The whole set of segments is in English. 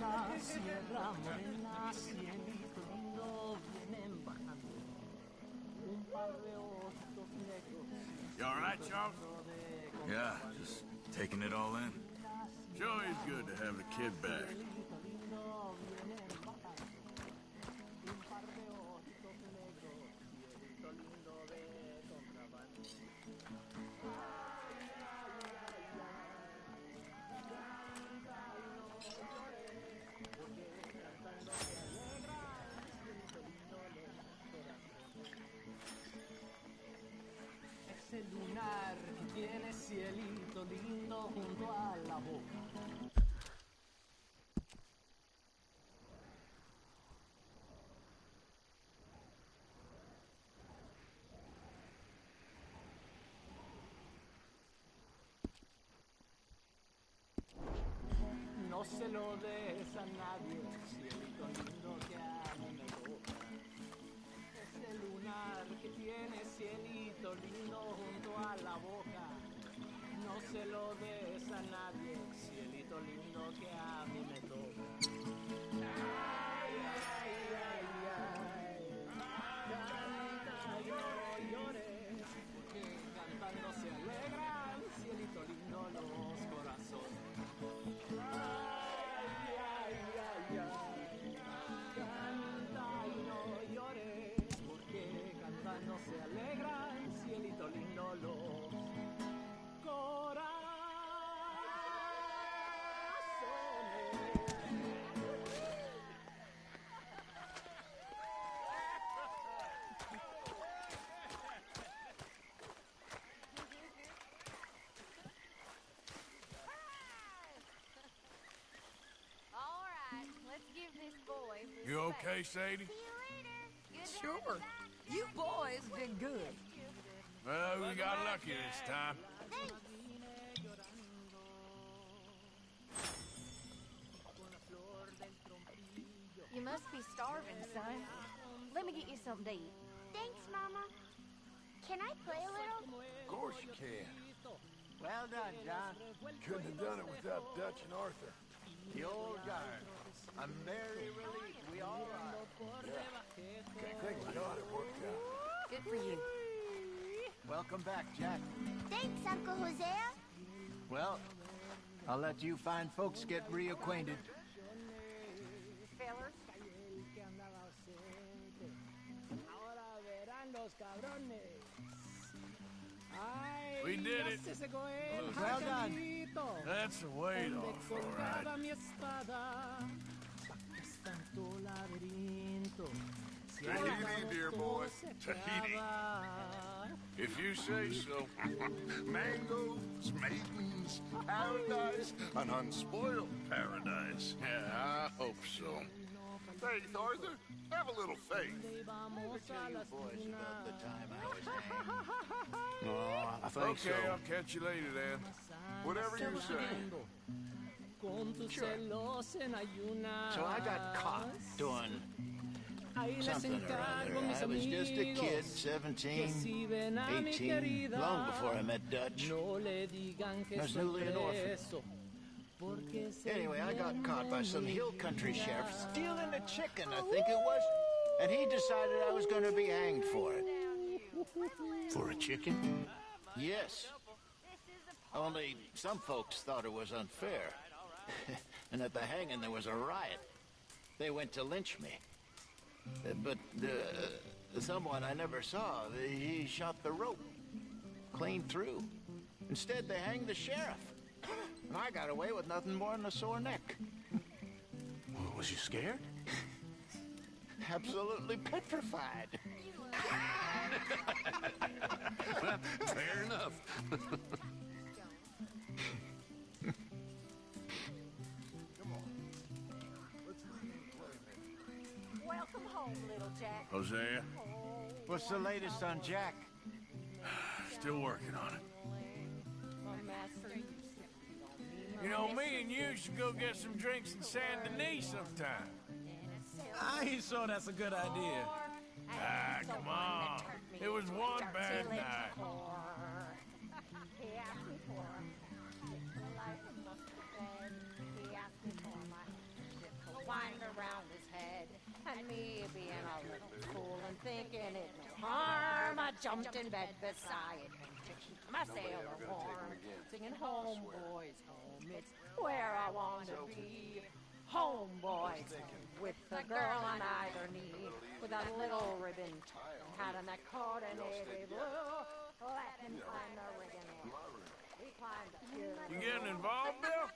sierra morena, cielito lindo, vienen bajando. Un par de ojitos negros. You alright, Charles? Yeah, just taking it all in. Sure is good to have the kid back. Ese lunar que tiene cielito lindo junto a la boca. No se lo des a nadie, cielito lindo que a mí me toca. Ese lunar que tiene cielito lindo junto a la boca. No se lo des a nadie, cielito lindo que a mí me toca. Ay, ay, ay, ay. Canta y no llores, porque cantando se alegran, cielito lindo los corazones. Ay, ay, ay, ay. Canta y no llores, porque cantando se alegran, cielito lindo los corazones. All right, let's give this boy his You okay, space. Sadie? See you later. Good to Sure. have you back. You boys did good. Well, we got lucky this time. Thanks. You must be starving, son. Let me get you something to eat. Thanks, Mama. Can I play a little? Of course you can. Well done, John. Couldn't have done it without Dutch and Arthur. The old guard. I'm very relieved we all are. I think we got it worked out. Good for you. Welcome back, Jack. Thanks, Uncle Hosea. Well, I'll let you fine folks get reacquainted. Fellers. We did it. Well done. That's the weight off, all right. Tahiti, dear boy. Tahiti. If you say so. Mangoes, maidens, paradise, an unspoiled paradise. Yeah, I hope so. Faith, Arthur. Have a little faith. Oh, I think Okay, I'll catch you later then. Whatever you say. So I got caught doing something or other. I was just a kid, 17, 18, long before I met Dutch. I was newly an orphan. Anyway, I got caught by some hill country sheriff stealing a chicken, I think it was. And he decided I was going to be hanged for it. For a chicken? Yes. Only some folks thought it was unfair. And at the hanging, there was a riot. They went to lynch me. But someone I never saw, he shot the rope clean through. Instead, they hanged the sheriff. And I got away with nothing more than a sore neck. Well, was you scared? Absolutely petrified. Fair enough. Welcome home, little Jack. Hosea, What's the latest on Jack? still working on it. You know, me and you should go get some drinks in Saint Denis sometime. I ain't sure that's a good idea. Ah, come on. It was one bad night. twined around his head. And me being a little fool and thinking it no harm, I jumped in bed beside him to keep my sailor warm. Singing home, boys, home, it's where I want to be. Home, boys, home, with the girl on either knee, with that little ribbon tie and hat and that coat of navy blue. Let him climb the rigging ladder. We climbed up here. You getting involved, Bill?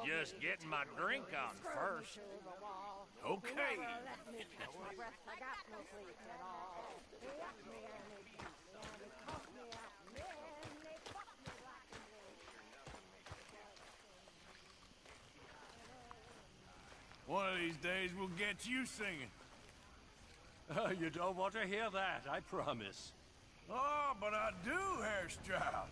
Just getting my drink on first. Okay. Let me catch my breath. I got no sleep at all. He up me and he beat me and he cuffed me out and then they fucked me black and blue. One of these days we'll get you singing. You don't want to hear that, I promise. Oh, but I do, Herr Strauss.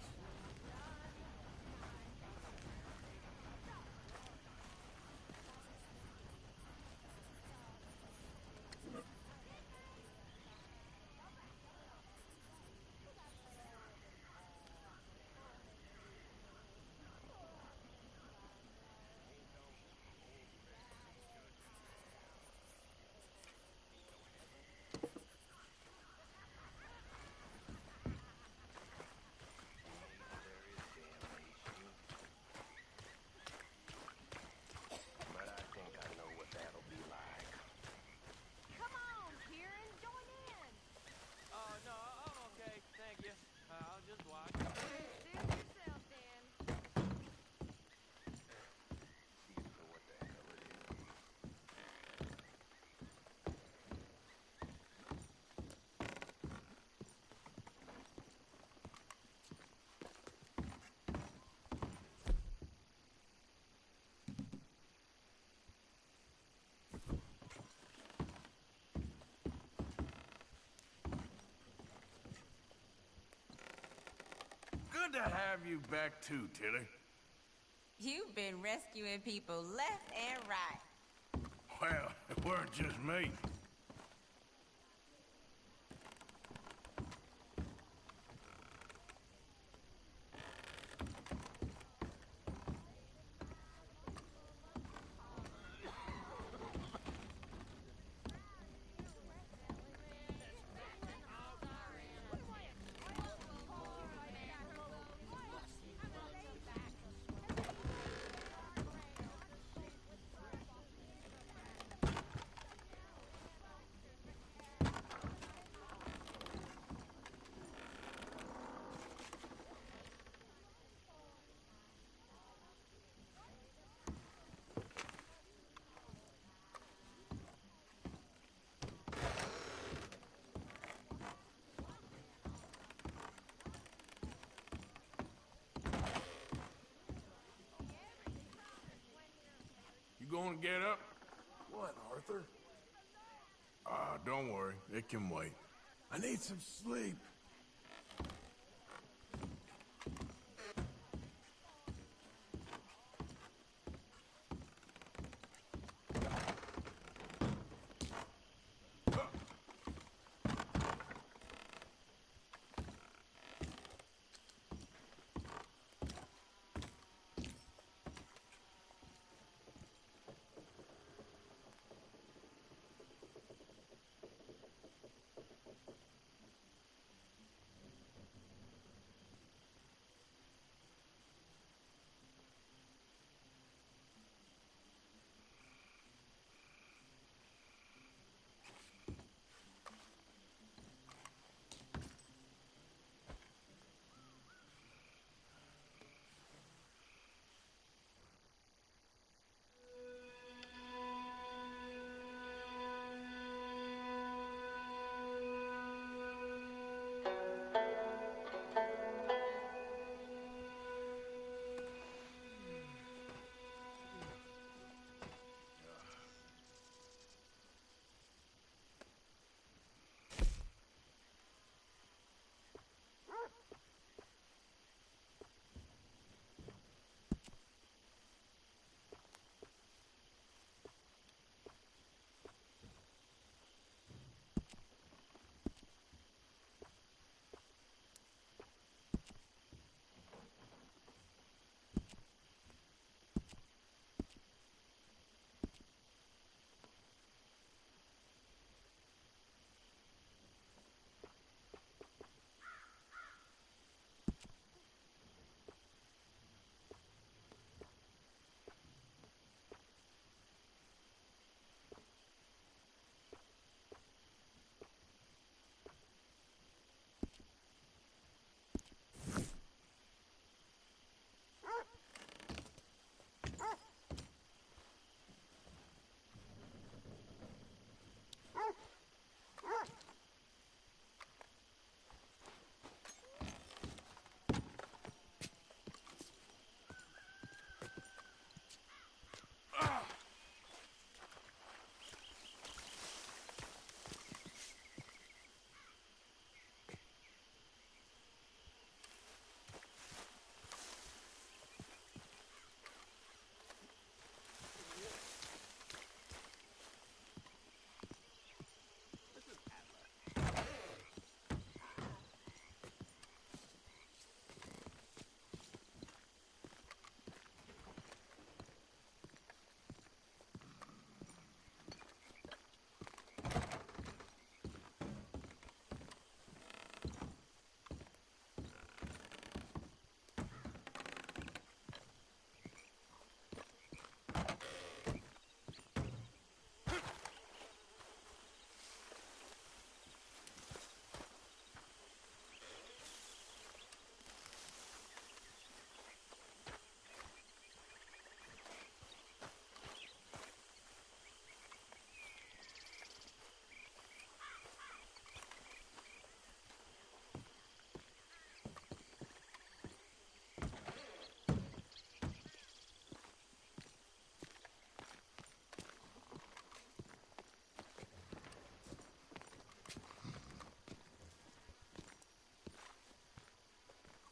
Good to have you back too, Tilly. You've been rescuing people left and right. Well, it weren't just me. Gonna get up? What, Arthur? Don't worry. It can wait. I need some sleep.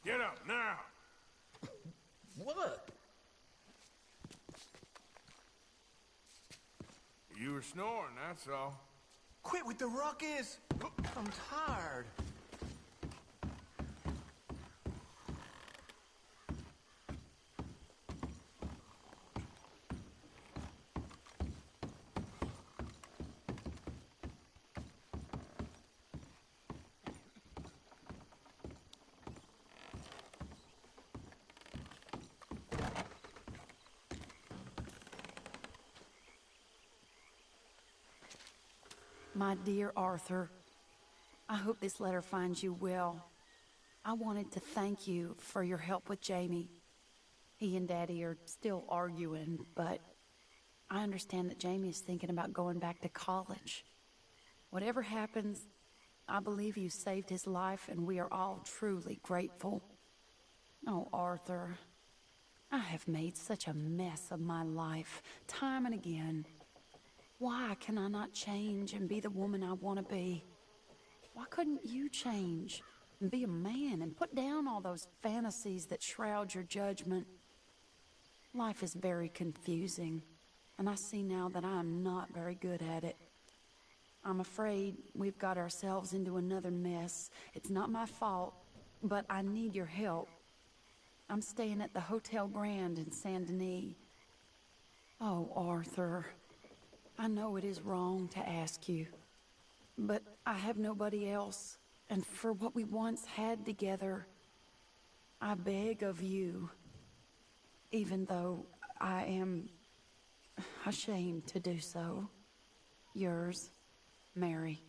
Get up, now! What? You were snoring, that's all. Quit with the ruckus! I'm tired. My dear Arthur, I hope this letter finds you well. I wanted to thank you for your help with Jamie. He and Daddy are still arguing, but I understand that Jamie is thinking about going back to college. Whatever happens, I believe you saved his life, and we are all truly grateful. Oh, Arthur, I have made such a mess of my life, time and again. Why can I not change and be the woman I want to be? Why couldn't you change and be a man and put down all those fantasies that shroud your judgment? Life is very confusing, and I see now that I am not very good at it. I'm afraid we've got ourselves into another mess. It's not my fault, but I need your help. I'm staying at the Hotel Grand in Saint Denis. Oh, Arthur, I know it is wrong to ask you, but I have nobody else, and for what we once had together, I beg of you, even though I am ashamed to do so. Yours, Mary.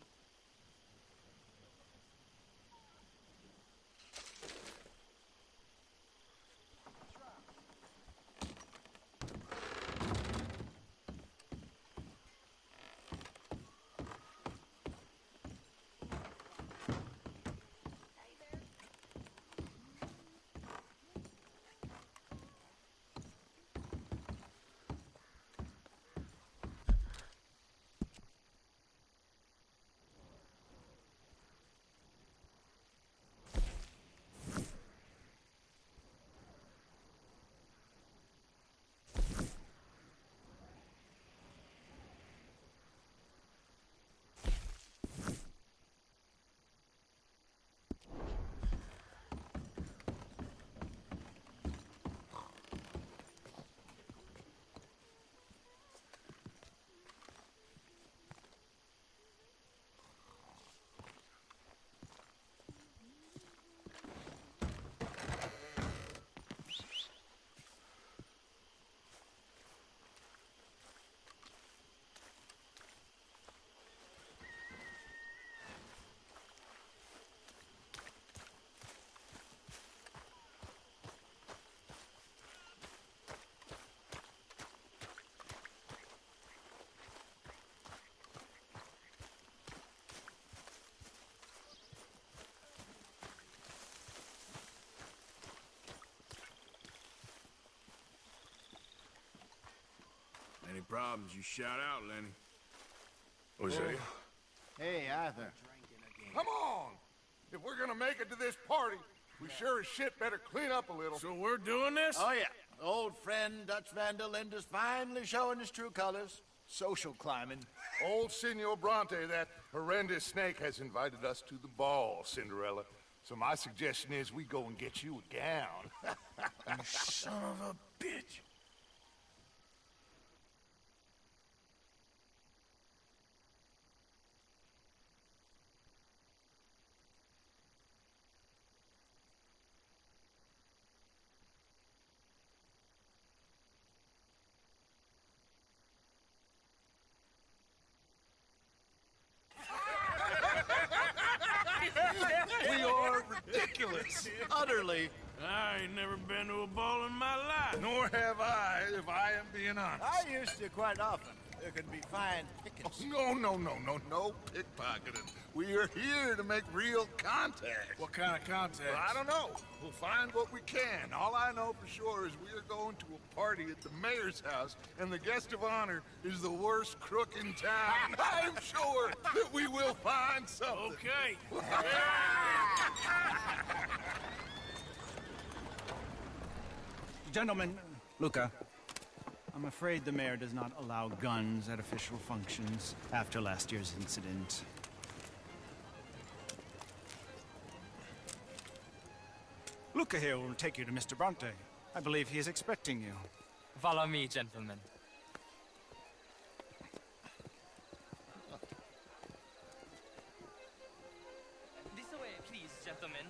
Any problems, you shout out, Lenny. Hosea. Hey, Arthur. Come on! If we're gonna make it to this party, we sure as shit better clean up a little. So we're doing this? Oh, yeah. Old friend Dutch Van der Linde is finally showing his true colors. Social climbing. Old Senor Bronte, that horrendous snake, has invited us to the ball, Cinderella. So my suggestion is we go and get you a gown. You son of a bitch. We are ridiculous. Utterly. I ain't never been to a ball in my life. Nor have I, if I am being honest. I used to quite often. There can be fine pickings. No pickpocketing. We are here to make real contact. What kind of contact? Well, I don't know. We'll find what we can. All I know for sure is we are going to a party at the mayor's house, and the guest of honor is the worst crook in town. I'm sure that we will find something. Okay. Gentlemen, Luca, I'm afraid the mayor does not allow guns at official functions after last year's incident. Luca here will take you to Mr. Bronte. I believe he is expecting you. Follow me, gentlemen. This way, please, gentlemen.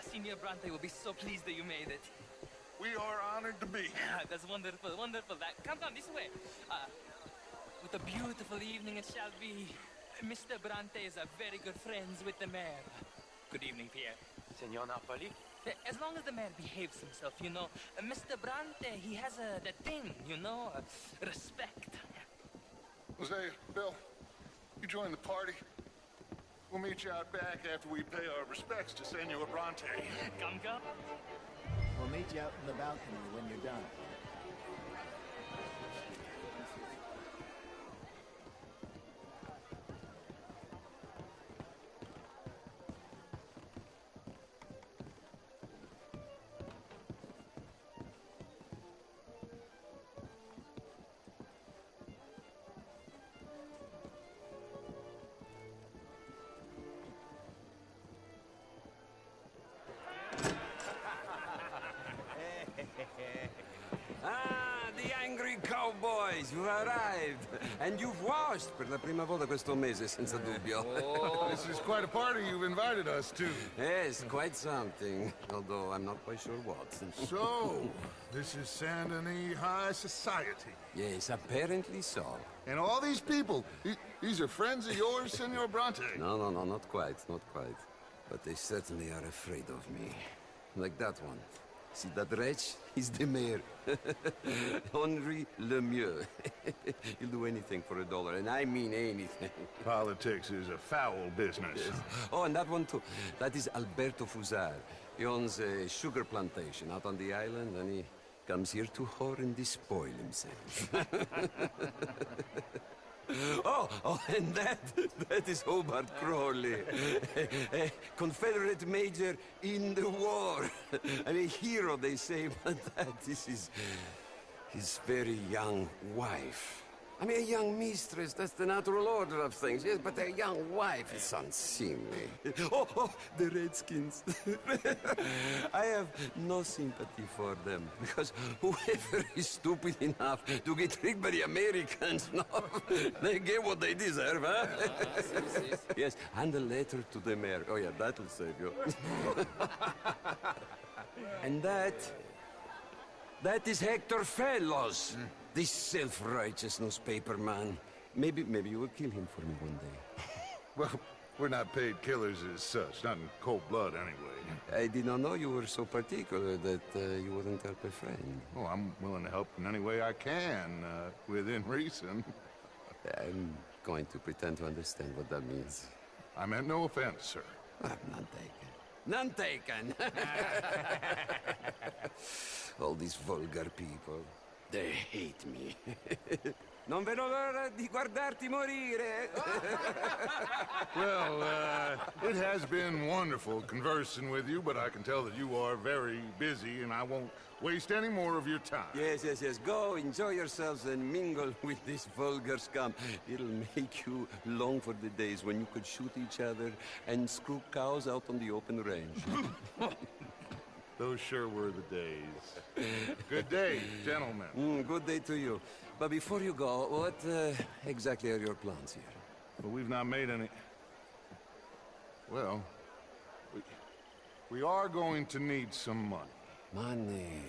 Senior Bronte will be so pleased that you made it. We are honored to be. That's wonderful, wonderful. Come this way. What a beautiful evening it shall be. Mr. Bronte is very good friends with the mayor. Good evening, Pierre. Senor Napoli? As long as the mayor behaves himself, you know. Mr. Bronte, he has that thing, you know, respect. Jose, Bill, you join the party. We'll meet you out back after we pay our respects to Senor Bronte. Come. We'll meet you out in the balcony when you're done. The angry cowboys, you arrived. And you've washed per la prima volta questo mese, senza dubbio. Oh, this is quite a party you've invited us to. Yes, quite something. Although I'm not quite sure what. So, this is Saint Denis High Society. Yes, apparently so. And all these people, these are friends of yours, Senor Bronte? No, not quite, not quite. But they certainly are afraid of me. Like that one. See that wretch? He's the mayor. Henri Lemieux. He'll do anything for $1, and I mean anything. Politics is a foul business. Yes. Oh, and that one too. That is Alberto Fusar. He owns a sugar plantation out on the island, and he comes here to whore and despoil himself. Oh, and that is Hobart Crawley, a Confederate major in the war. And a hero, they say, but that is his very young wife. I mean, a young mistress, that's the natural order of things, yes, but a young wife is unseemly. Oh, the Redskins. I have no sympathy for them, because whoever is stupid enough to get tricked by the Americans, no, they get what they deserve, huh? Yes, and a letter to the mayor. Oh, yeah, that'll save you. And that is Hector Fellows. This self-righteous newspaper man. Maybe you will kill him for me one day. Well, we're not paid killers as such, not in cold blood anyway. I did not know you were so particular that you wouldn't help a friend. Oh, I'm willing to help in any way I can, within reason. I'm going to pretend to understand what that means. I meant no offense, sir. None taken. None taken! All these vulgar people. They hate me. Non vedo l'ora di guardarti morire. Well, it has been wonderful conversing with you, but I can tell that you are very busy, and I won't waste any more of your time. Yes. Go, enjoy yourselves, and mingle with this vulgar scum. It'll make you long for the days when you could shoot each other and screw cows out on the open range. Those sure were the days. Good day, gentlemen. Good day to you. But before you go, what exactly are your plans here? Well, we've not made any... Well, we are going to need some money. Money,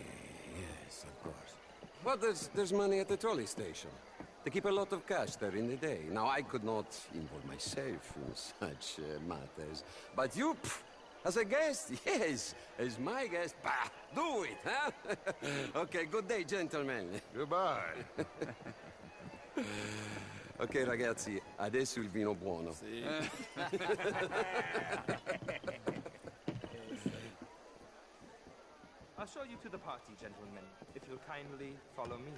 yes, of course. Well, there's money at the trolley station. They keep a lot of cash there in the day. Now, I could not involve myself in such matters. But you... As a guest? Yes. As my guest? Bah, do it, huh? Okay, good day, gentlemen. Goodbye. Ok, ragazzi, adesso il vino buono. Sì. I'll show you to the party, gentlemen, if you'll kindly follow me.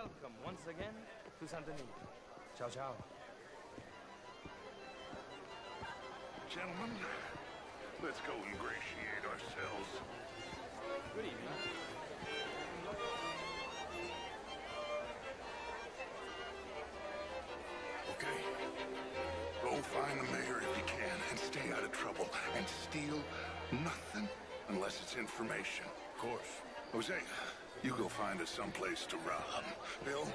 welcome once again to Saint Denis. Ciao, ciao. Gentlemen, let's go ingratiate ourselves. Good evening. Okay. Go find the mayor if you can, and stay out of trouble. And steal nothing unless it's information. Of course. Jose, you go find us someplace to rob. Bill,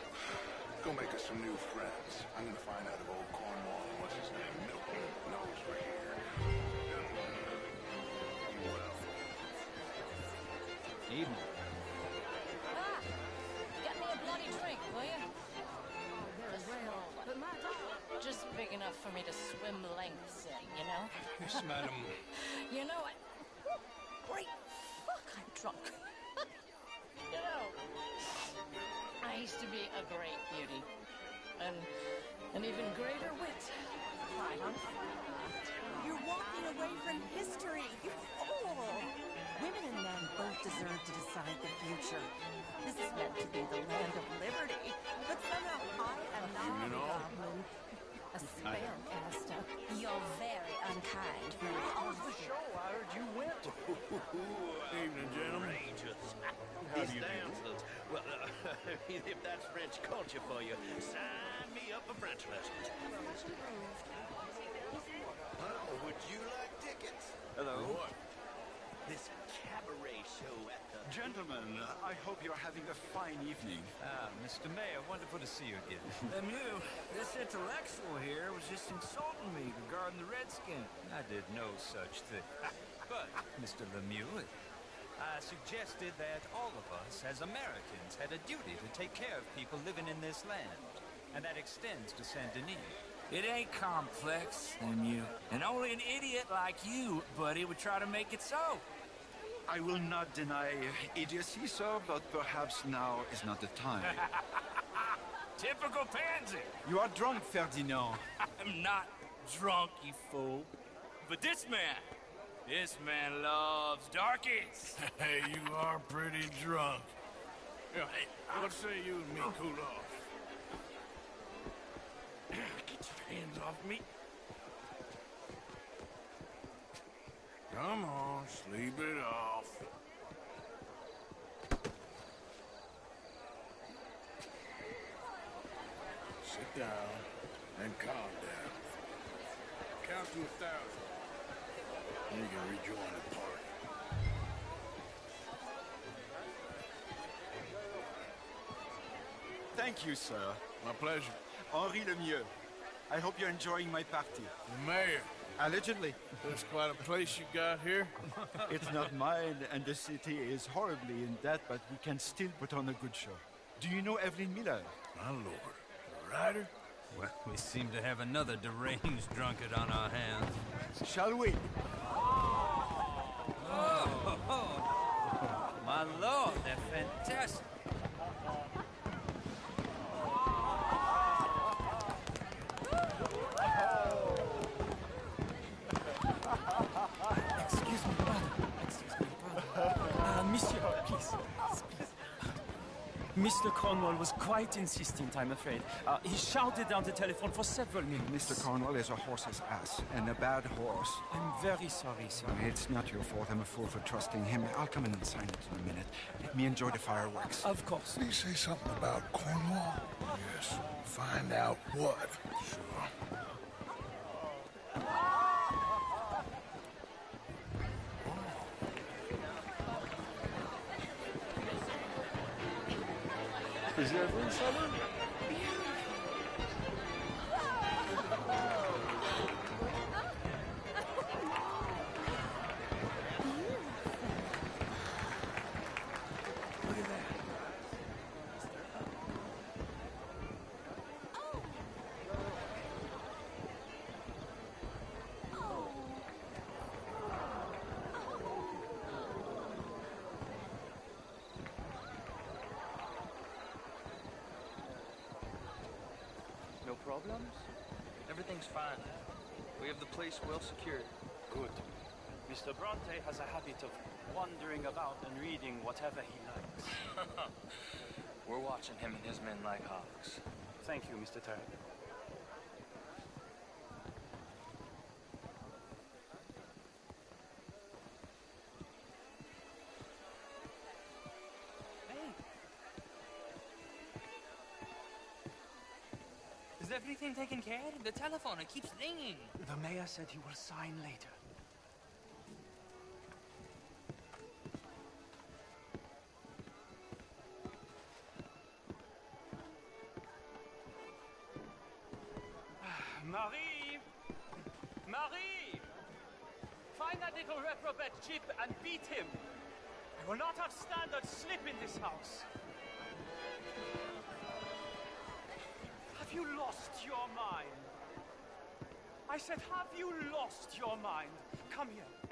go make us some new friends. I'm gonna find out if old Cornwall and what's his name, Milton, knows we're here. Gentlemen, be well. Evening. Ah, get me a bloody drink, will you? Just big enough for me to swim lengths in, you know? Yes, madam. You know what? Great fuck, I'm drunk. You know, I used to be a great beauty. And an even greater wit. Right on fire. You're walking away from history, you fool! Women and men both deserve to decide the future. This is meant to be the land of liberty, but somehow I am not a goblin. A spellcaster. You're very unkind, Marie. How's the show? I heard you went. Evening, gentlemen. Rangers. How do you do? Well, if that's French culture for you, sign me up for French lessons. Well, would you like tickets? Hello? What? This cabaret show at the... Gentlemen, I hope you're having a fine evening. Ah, Mr. Mayor, wonderful to see you again. Lemieux, this intellectual here was just insulting me regarding the Redskin. I did no such thing. But, Mr. Lemieux, I suggested that all of us, as Americans, had a duty to take care of people living in this land. And that extends to Saint Denis. It ain't complex, Lemieux. And only an idiot like you, buddy, would try to make it so. I will not deny idiocy, sir, but perhaps now is not the time. Typical pansy. You are drunk, Ferdinand. I'm not drunk, you fool. But this man loves darkies. Hey, you are pretty drunk. Hey, what say you and me cool off? Get your hands off me. Come on, sleep it off. Sit down and calm down. Count to 1,000. And you can rejoin the party. Thank you, sir. My pleasure. Henri Lemieux. I hope you're enjoying my party. The mayor. Allegedly. That's quite a place you got here. It's not mine, and the city is horribly in debt, but we can still put on a good show. Do you know Evelyn Miller? My lord. The writer? Well, we seem to have another deranged drunkard on our hands. Shall we? Oh, my lord, they're fantastic. Excuse me, brother. Monsieur, please. Mr. Cornwall was quite insistent, I'm afraid. He shouted down the telephone for several minutes. Mr. Cornwall is a horse's ass, and a bad horse. I'm very sorry, sir. It's not your fault. I'm a fool for trusting him. I'll come in and sign it in a minute. Let me enjoy the fireworks. Of course. Did he say something about Cornwall? Yes. Find out what. Sure. Is everyone summer? Look at that. No problems? Everything's fine. We have the place well secured. Good. Mr. Bronte has a habit of wandering about and reading whatever he likes. We're watching him and his men like hawks. Thank you, Mr. Turk. Is everything taken care of? The telephone, it keeps ringing. The mayor said he will sign later. Marie! Marie! Find that little reprobate Jip and beat him. I will not have standard slip in this house. Have you lost your mind? I said, have you lost your mind? Come here.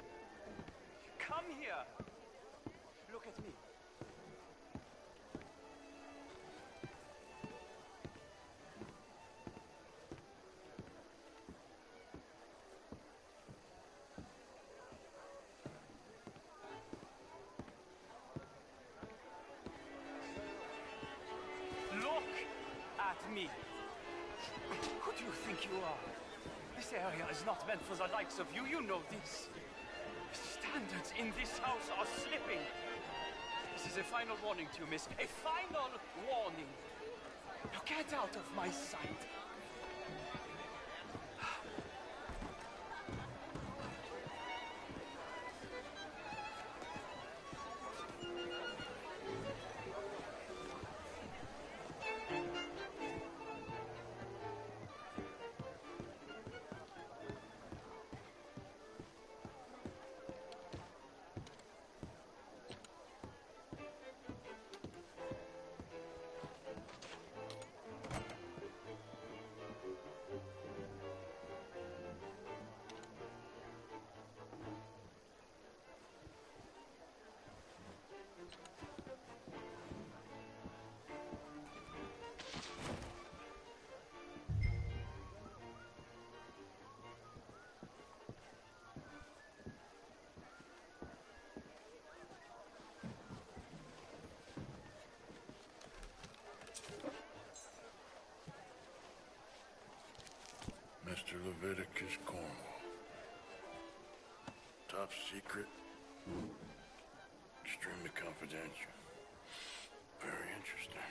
Come here. Look at me. Look at me. Who do you think you are? This area is not meant for the likes of you. You know this. Standards in this house are slipping. This is a final warning to you, miss. A final warning. Now get out of my sight. Mr. Leviticus Cornwall. Top secret. Extremely confidential. Very interesting.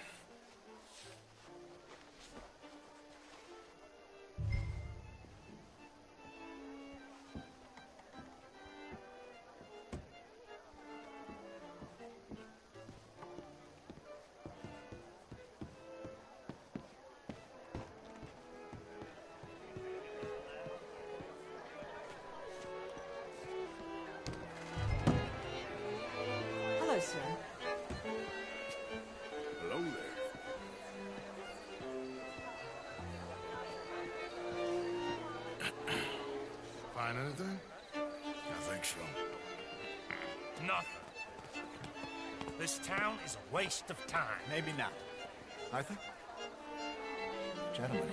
Hello, sir. Hello there. Find anything? I think so. Nothing. This town is a waste of time. Maybe not. I think... Gentlemen,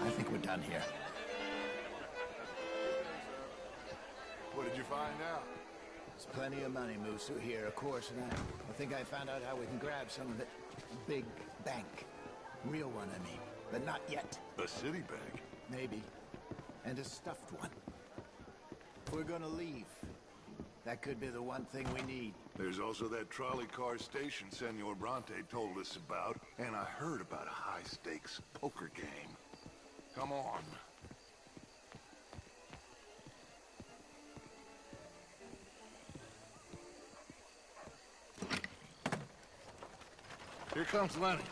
I think we're done here. What did you find out? There's plenty of money moves through here, of course, and I think I found out how we can grab some of it. Big bank. Real one, I mean. But not yet. A city bank? Maybe. And a stuffed one. If we're gonna leave, that could be the one thing we need. There's also that trolley car station Senor Bronte told us about, and I heard about a high-stakes poker game. Come on. Here comes Lenny.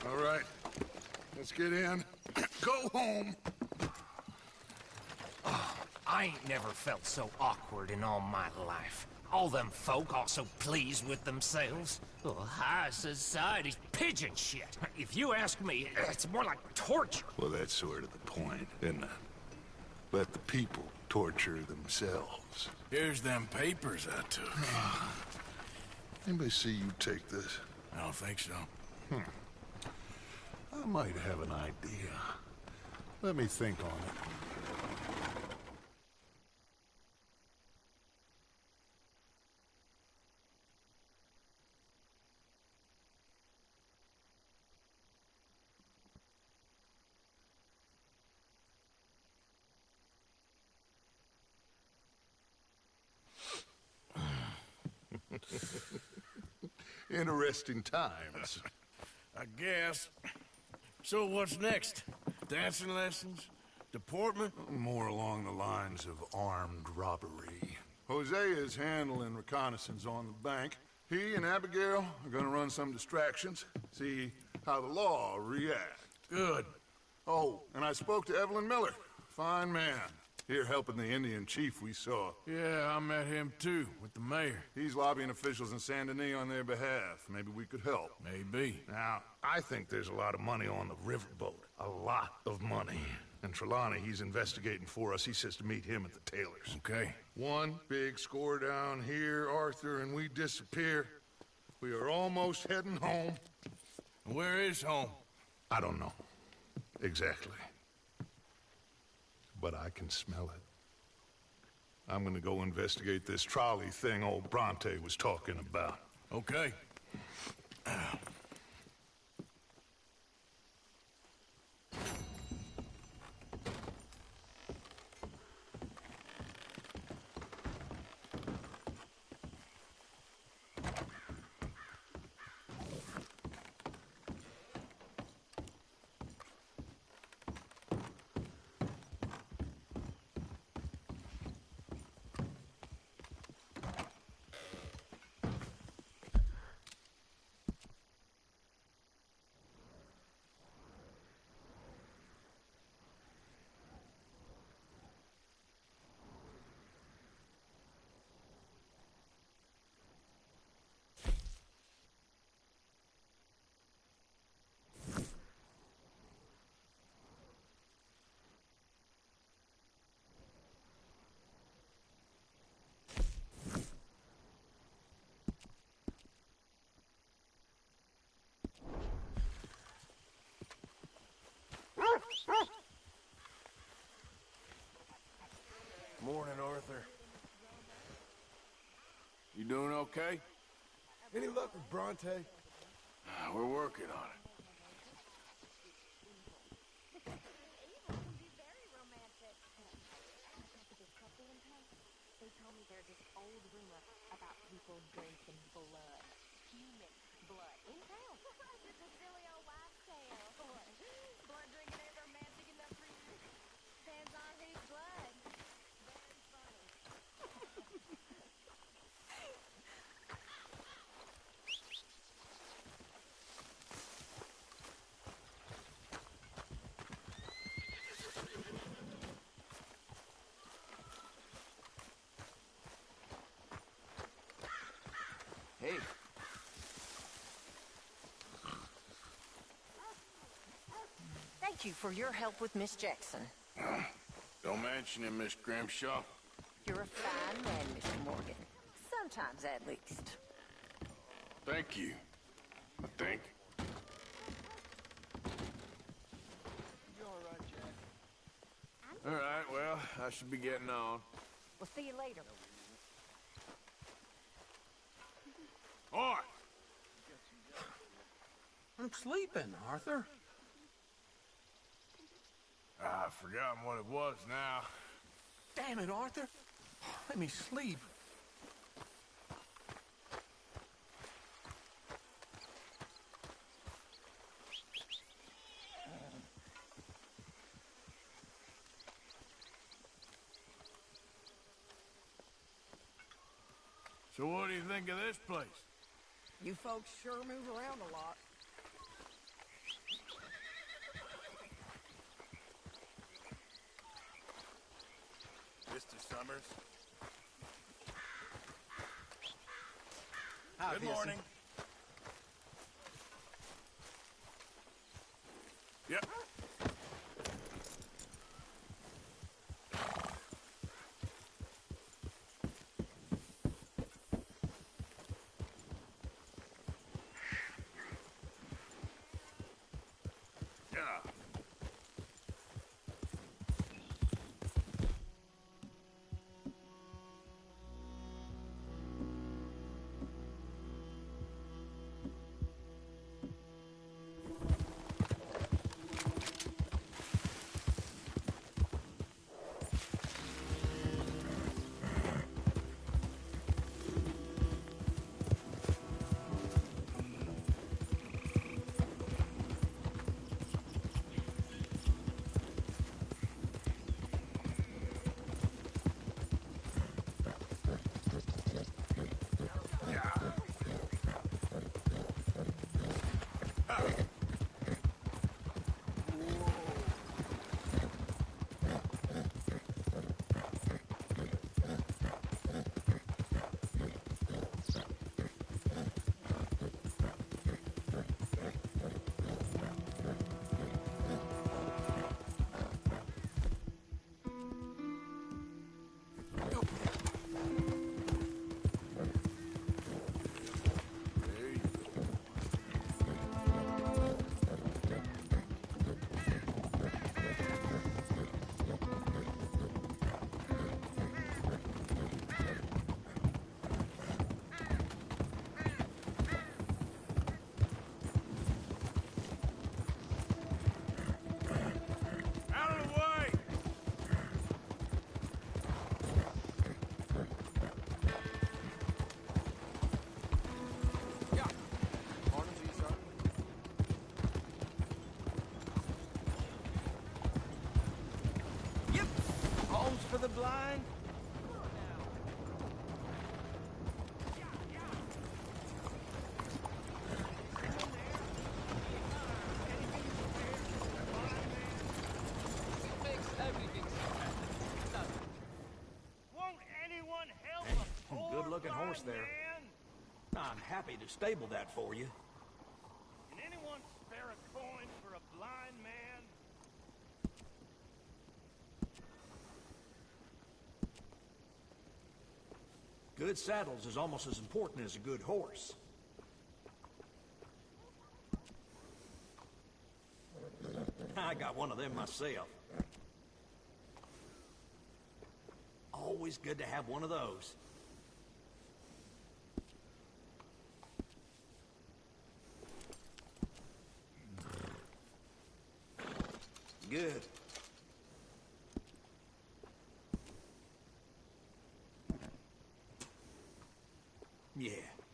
All right, let's get in. Go home. I ain't never felt so awkward in all my life. All them folk all so pleased with themselves. Oh, high society's pigeon shit. If you ask me, it's more like torture. Well, that's sort of the point, isn't it? Let the people torture themselves. Here's them papers I took. Anybody see you take this? I don't think so. I might have an idea. Let me think on it. Interesting times. I guess. So what's next? Dancing lessons? Deportment? More along the lines of armed robbery. Hosea is handling reconnaissance on the bank. He and Abigail are gonna run some distractions, see how the law reacts. Good. Oh, and I spoke to Evelyn Miller. Fine man. Here helping the Indian chief we saw. Yeah, I met him too, with the mayor. He's lobbying officials in Saint Denis on their behalf. Maybe we could help. Maybe. Now, I think there's a lot of money on the riverboat. A lot of money. And Trelawney, he's investigating for us. He says to meet him at the Taylors. Okay. One big score down here, Arthur, and we disappear. We are almost heading home. Where is home? I don't know. Exactly. But I can smell it. I'm gonna go investigate this trolley thing old Bronte was talking about. Okay. Morning, Arthur. You doing okay? Any luck with Bronte? We're working on it. They told me there's this old rumor about people drinking blood. Human blood. In town. It's a silly old wives' tale. Blood drinking ain't romantic enough for you. Depends on whose blood. Very funny. Hey. Thank you for your help with Miss Jackson. Don't mention it, Miss Grimshaw. You're a fine man, Mr. Morgan. Sometimes, at least. Thank you, I think. You all right, Jack? All right, well, I should be getting on. We'll see you later. Oi! I'm sleeping, Arthur. I've forgotten what it was now. Damn it, Arthur. Let me sleep. So what do you think of this place? You folks sure move around a lot. Mr. Summers. Hi, Good morning. Yep. Yeah. blind? Won't anyone help a poor Good-looking horse blind there. man? I'm happy to stable that for you. Can anyone spare a coin for a blind man? Good saddles is almost as important as a good horse. I got one of them myself. Always good to have one of those. Good. Yeah,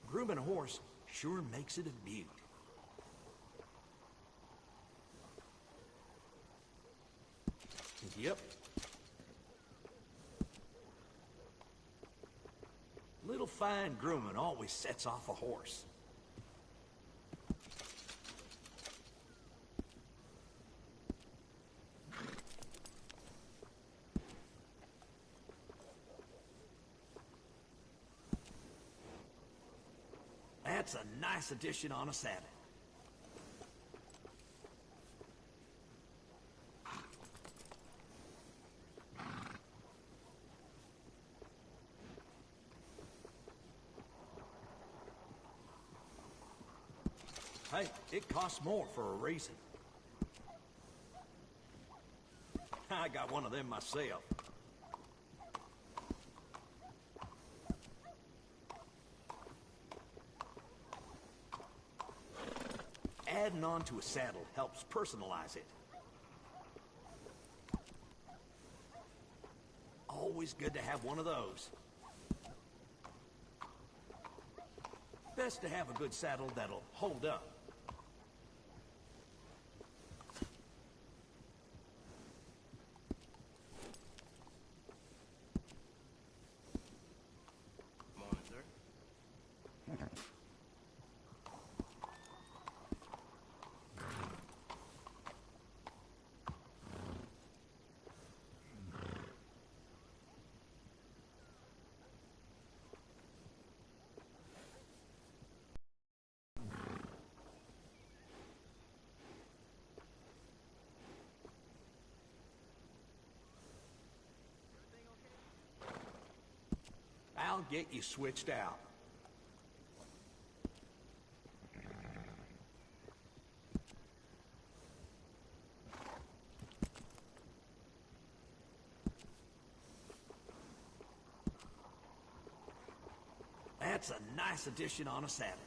grooming a horse sure makes it a beaut. Yep. Little fine grooming always sets off a horse. That's a nice addition on a saddle. Hey, it costs more for a reason. I got one of them myself. Adding on to a saddle helps personalize it. Always good to have one of those. Best to have a good saddle that'll hold up. Morning, sir. I'll get you switched out. That's a nice addition on a saddle.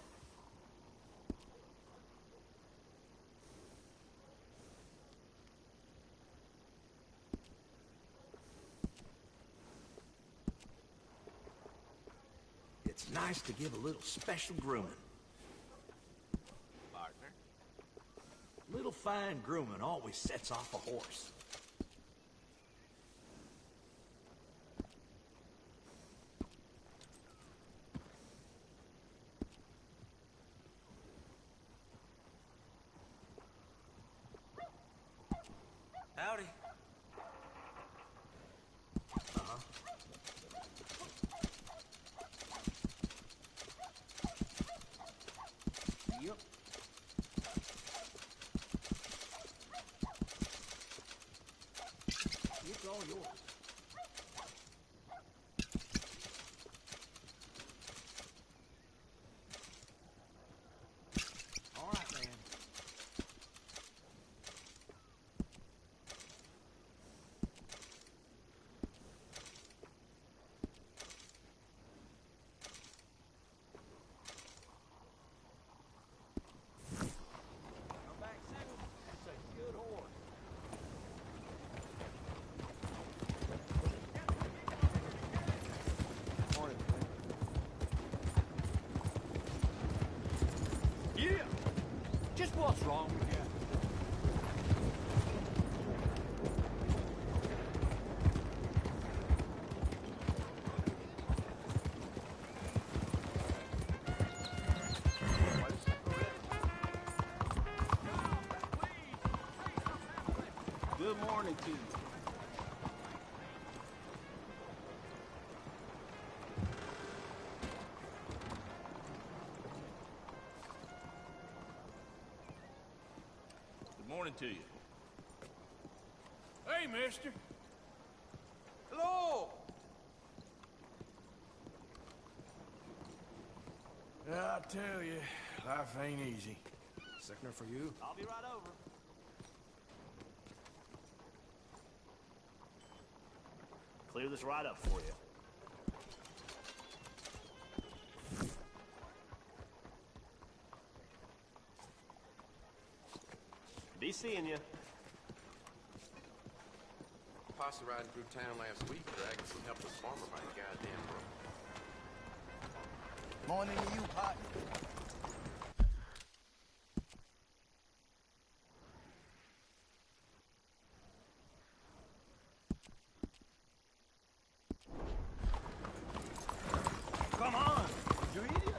It's nice to give a little special grooming. Partner. Little fine grooming always sets off a horse. Howdy. Yep. It's all yours. All right, man. Come back soon. That's a good horse. Morning, Yeah! Just what's wrong with you? morning to you. Good morning to you. Hey, mister. Hello! I tell you, life ain't easy. Sickener for you. I'll be right over. Clear this right up for you. Be seeing you. Posse riding through town last week, dragging some helpless farmer by the goddamn road. Morning to you, partner. Come on, you idiot.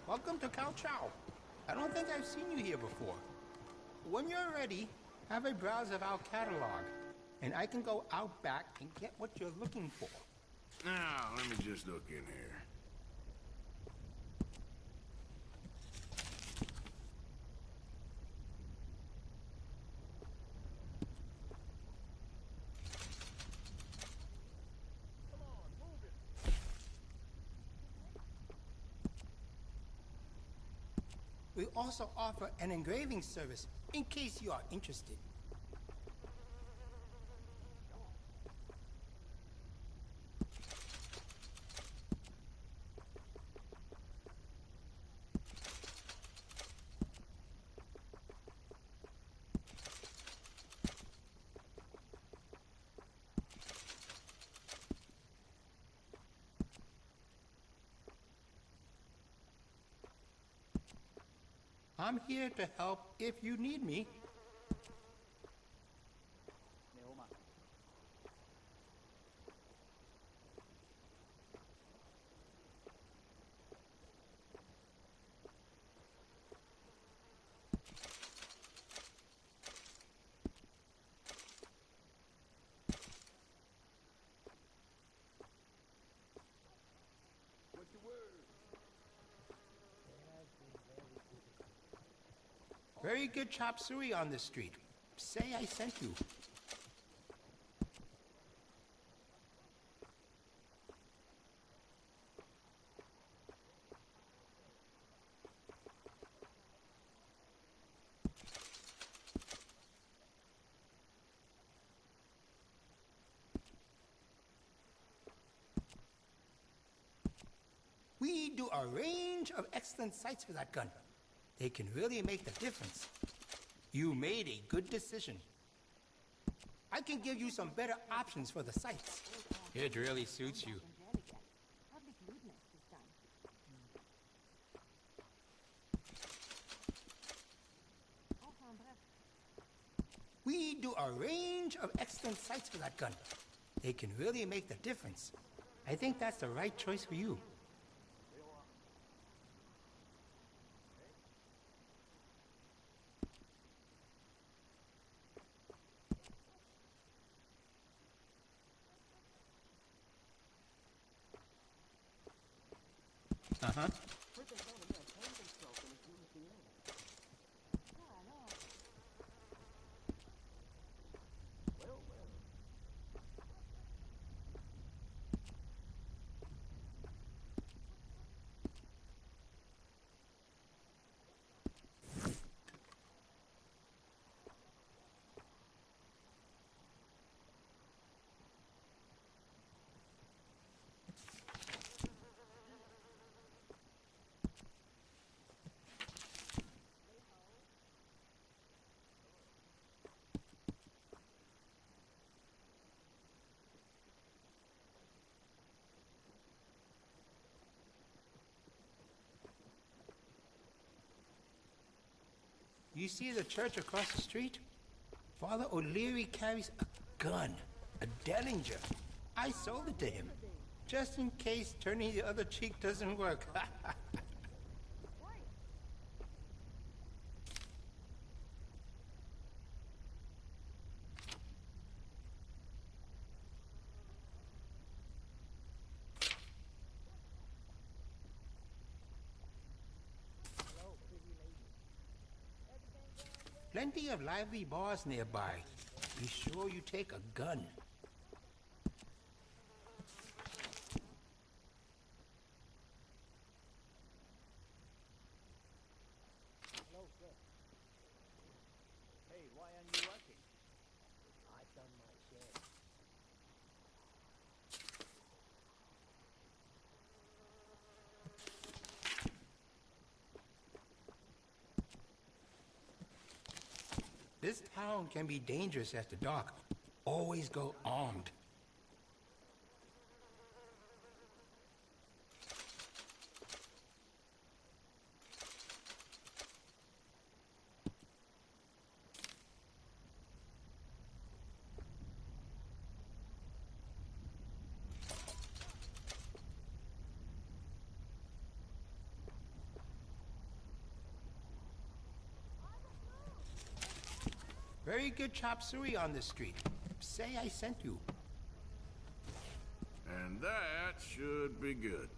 Welcome to Cao Chao. I don't think I've seen you here before. When you're ready, have a browse of our catalog, and I can go out back and get what you're looking for. Now, let me just look in here. We also offer an engraving service, in case you are interested. I'm here to help if you need me. Very good chop suey on this street. Say I sent you. We do a range of excellent sights for that gun. They can really make the difference. You made a good decision. I can give you some better options for the sights. It really suits you. We do a range of excellent sights for that gun. They can really make the difference. I think that's the right choice for you. Uh-huh. you see the church across the street? Father O'Leary carries a gun, a Derringer. I sold it to him, just in case turning the other cheek doesn't work. Plenty of lively bars nearby. Be sure you take a gun. Hello, sir. Hey, why aren't you working? I've done my share. This town can be dangerous after dark. Always go armed. Very good chop suey on the street. Say I sent you. And that should be good.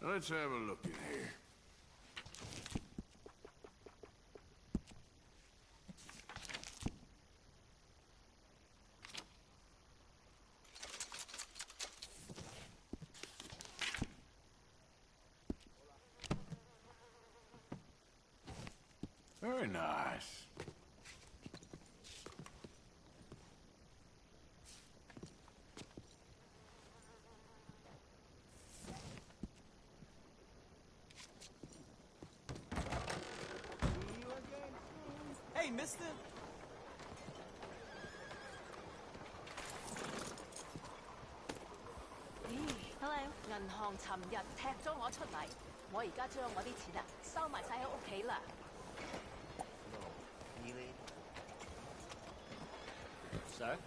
Let's have a look in here. Very nice. Hey, mister! Hello。銀行尋日踢咗我出嚟，我而家將我啲錢收埋晒喺屋企啦。Sir？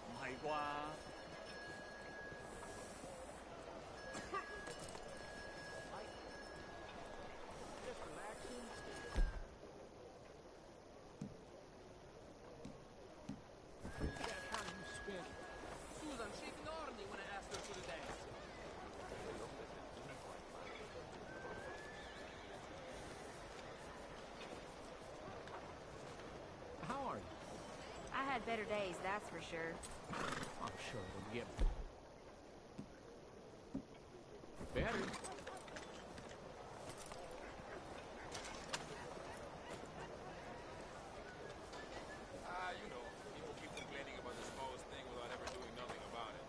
唔係啩？ I had better days, that's for sure. I'm sure it'll get better. You know, people keep complaining about the smallest thing without ever doing nothing about it.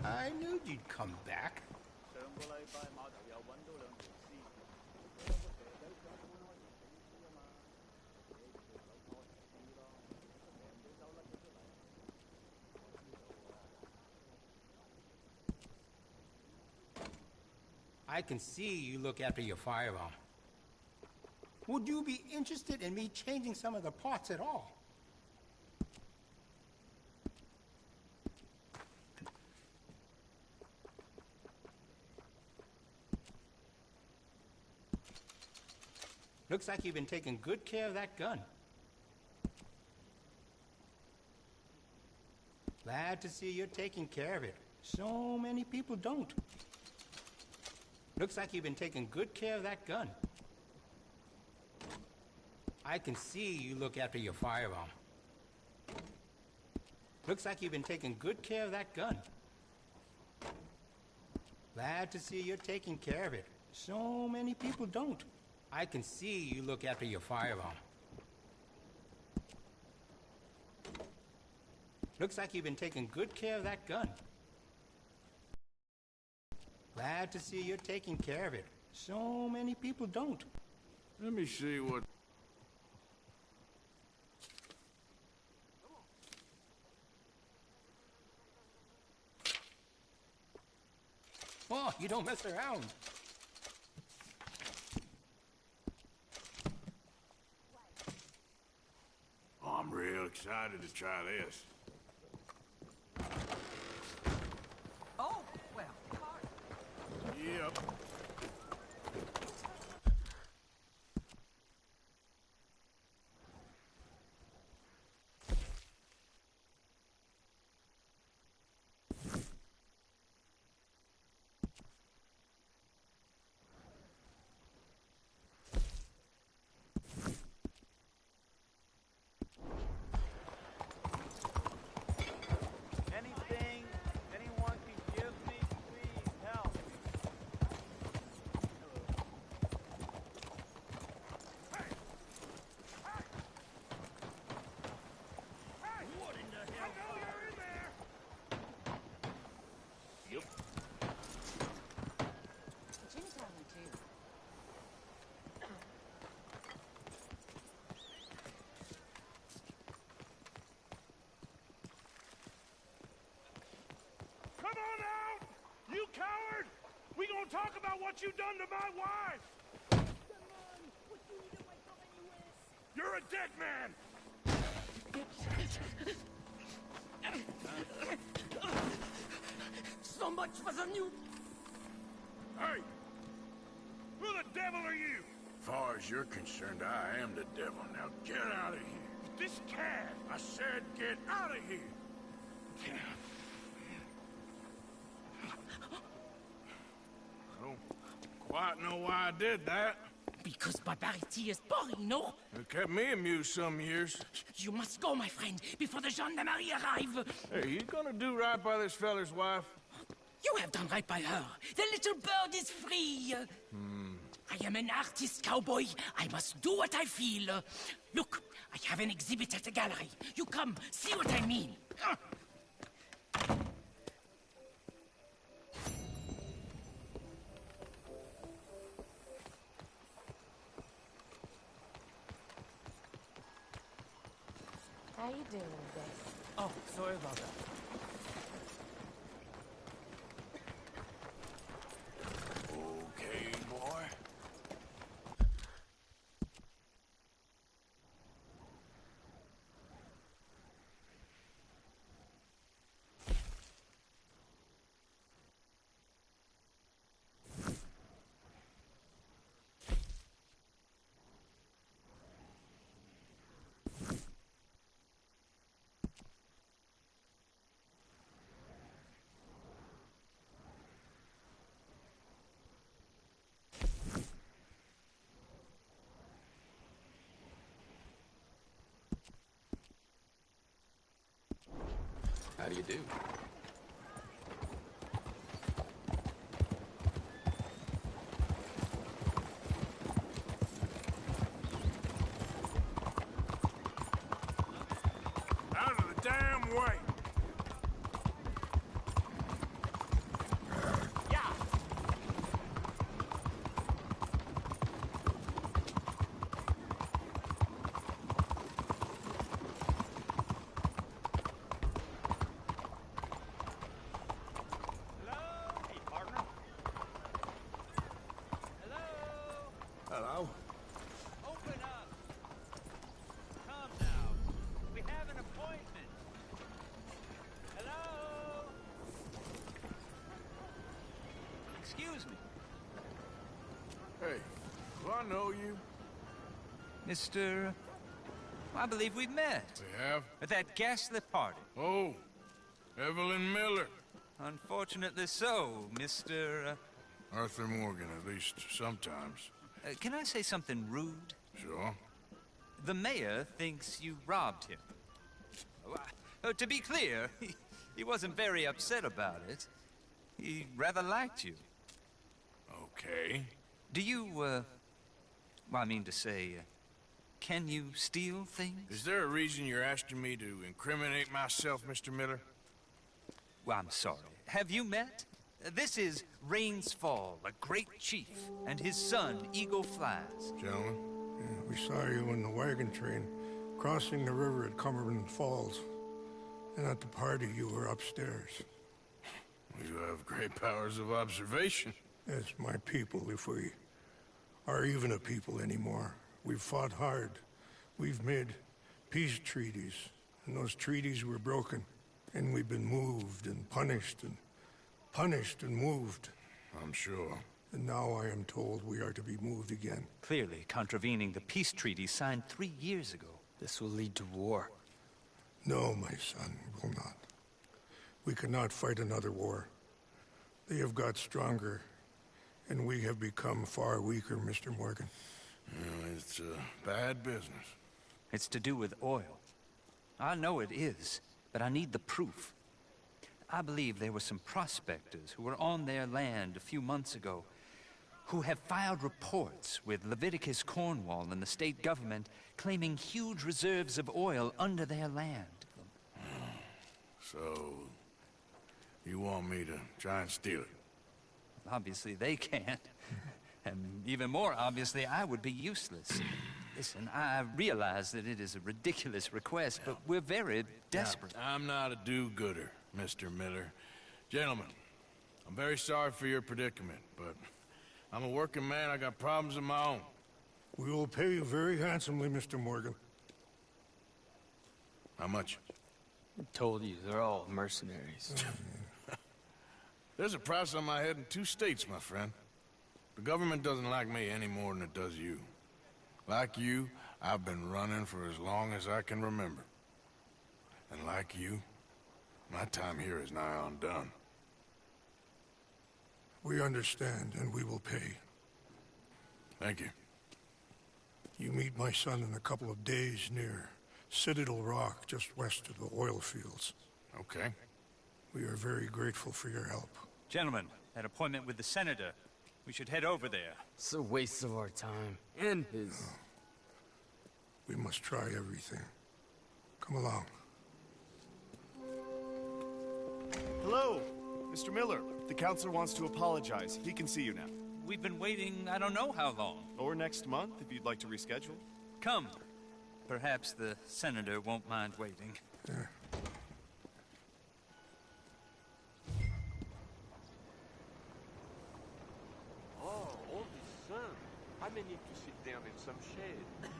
I knew you'd come back. I can see you look after your firearm. Would you be interested in me changing some of the parts at all? Looks like you've been taking good care of that gun. Glad to see you're taking care of it. So many people don't. Looks like you've been taking good care of that gun. I can see you look after your firearm. Looks like you've been taking good care of that gun. Glad to see you're taking care of it. So many people don't. I can see you look after your firearm. Looks like you've been taking good care of that gun. Glad to see you're taking care of it. So many people don't. Let me see what... Oh, you don't mess around. Oh, I'm real excited to try this. Oh, well, Yep. Anything anyone can give me, please help. What in the hell? I know you're in there! Yep. Jim's having too. Come on out! You coward! We gonna talk about what you done to my wife! You're a dead man! So much for the new... Hey! Who the devil are you? Far as you're concerned, I am the devil. Now get out of here. This cad! I said get out of here. I don't quite know why I did that. Because barbarity is boring, no? It kept me amused some years. You must go, my friend, before the gendarmerie arrive. Hey, you gonna do right by this feller's wife? You have done right by her. The little bird is free. I am an artist, cowboy. I must do what I feel. Look, I have an exhibit at the gallery. You come, see what I mean. How you doing today? Oh, sorry about that. Okay, boy. How do you do? Out of the damn way. Excuse me. Hey, do I know you? Mr. I believe we've met. We have? At that ghastly party. Oh, Evelyn Miller. Unfortunately so, Mr. Arthur Morgan, at least sometimes. Can I say something rude? Sure. The mayor thinks you robbed him. To be clear, he wasn't very upset about it. He rather liked you. Okay. Do you, well, I mean to say, can you steal things? Is there a reason you're asking me to incriminate myself, Mr. Miller? Well, I'm sorry. Have you met? This is Rains Fall, a great chief, and his son, Eagle Flies. Gentlemen, we saw you in the wagon train crossing the river at Cumberland Falls. And at the party, you were upstairs. You have great powers of observation. Yes, my people, if we are even a people anymore. We've fought hard. We've made peace treaties, and those treaties were broken. And we've been moved and punished and moved. I'm sure. And now I am told we are to be moved again. Clearly contravening the peace treaty signed 3 years ago. This will lead to war. No, my son, will not. We cannot fight another war. They have got stronger, and we have become far weaker, Mr. Morgan. It's bad business. It's to do with oil. I know it is, but I need the proof. I believe there were some prospectors who were on their land a few months ago who have filed reports with Leviticus Cornwall and the state government claiming huge reserves of oil under their land. So, you want me to try and steal it? Obviously they can't. And even more obviously, I would be useless. Listen, I realize that it is a ridiculous request, but we're very desperate. Now, I'm not a do-gooder, Mr. Miller. Gentlemen, I'm very sorry for your predicament, but I'm a working man. I got problems of my own. We will pay you very handsomely, Mr. Morgan. How much? I told you, they're all mercenaries. There's a price on my head in 2 states, my friend. The government doesn't like me any more than it does you. Like you, I've been running for as long as I can remember. And like you, my time here is nigh on done. We understand, and we will pay. Thank you. You meet my son in a couple of days near Citadel Rock, just west of the oil fields. Okay. We are very grateful for your help. Gentlemen, that appointment with the senator. We should head over there. It's a waste of our time. And his. We must try everything. Come along. Hello, Mr. Miller. The counselor wants to apologize. He can see you now. We've been waiting I don't know how long. Or next month, if you'd like to reschedule. Come. Perhaps the senator won't mind waiting. Yeah. Oh, all this sun. I may need to sit down in some shade.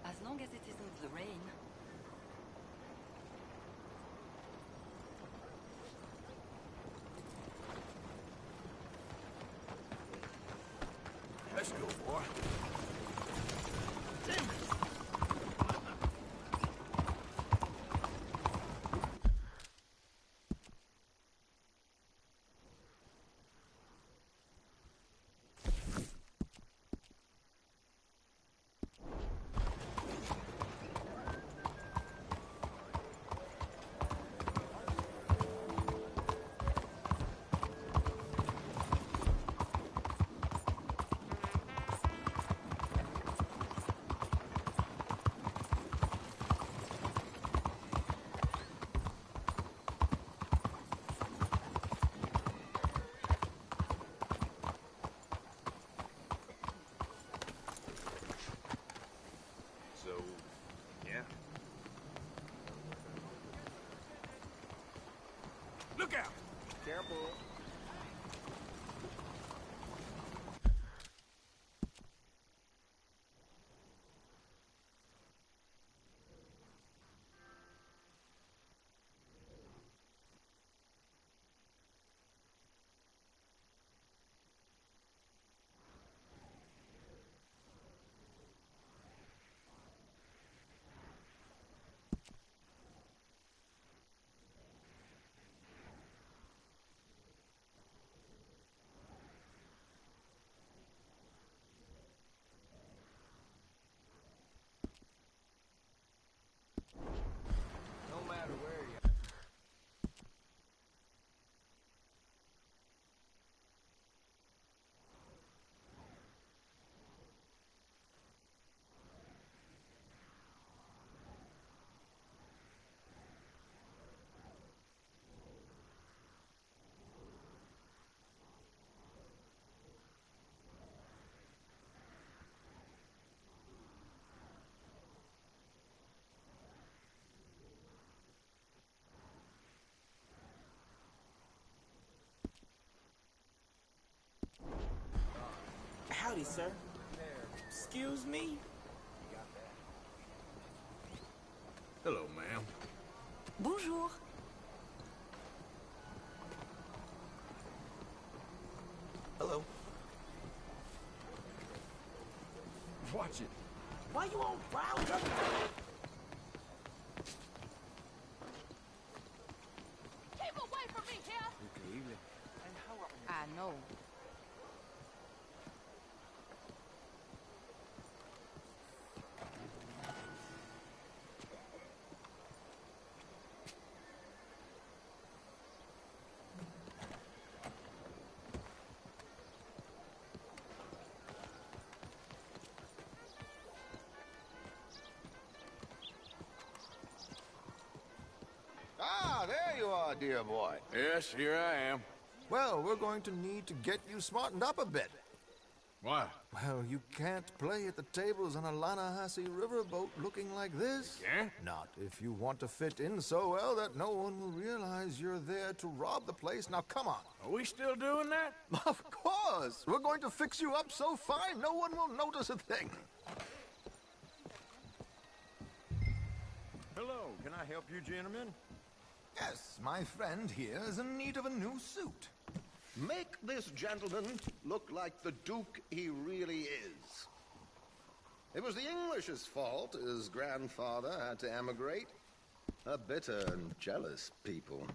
As long as it isn't the rain. Let's go, boy. Look out! Careful. Howdy, sir. Excuse me? Hello, ma'am. Bonjour. Hello. Watch it. Why you on proud? Keep away from me here! Increíble. I know. Ah, there you are, dear boy. Yes, here I am. Well, we're going to need to get you smartened up a bit. Why? Well, you can't play at the tables on a Lannahechee riverboat looking like this. Can't? Not if you want to fit in so well that no one will realize you're there to rob the place. Now, come on. Are we still doing that? Of course! We're going to fix you up so fine, no one will notice a thing. Hello, can I help you, gentlemen? Yes, my friend here is in need of a new suit. Make this gentleman look like the Duke he really is. It was the English's fault his grandfather had to emigrate. A bitter and jealous people.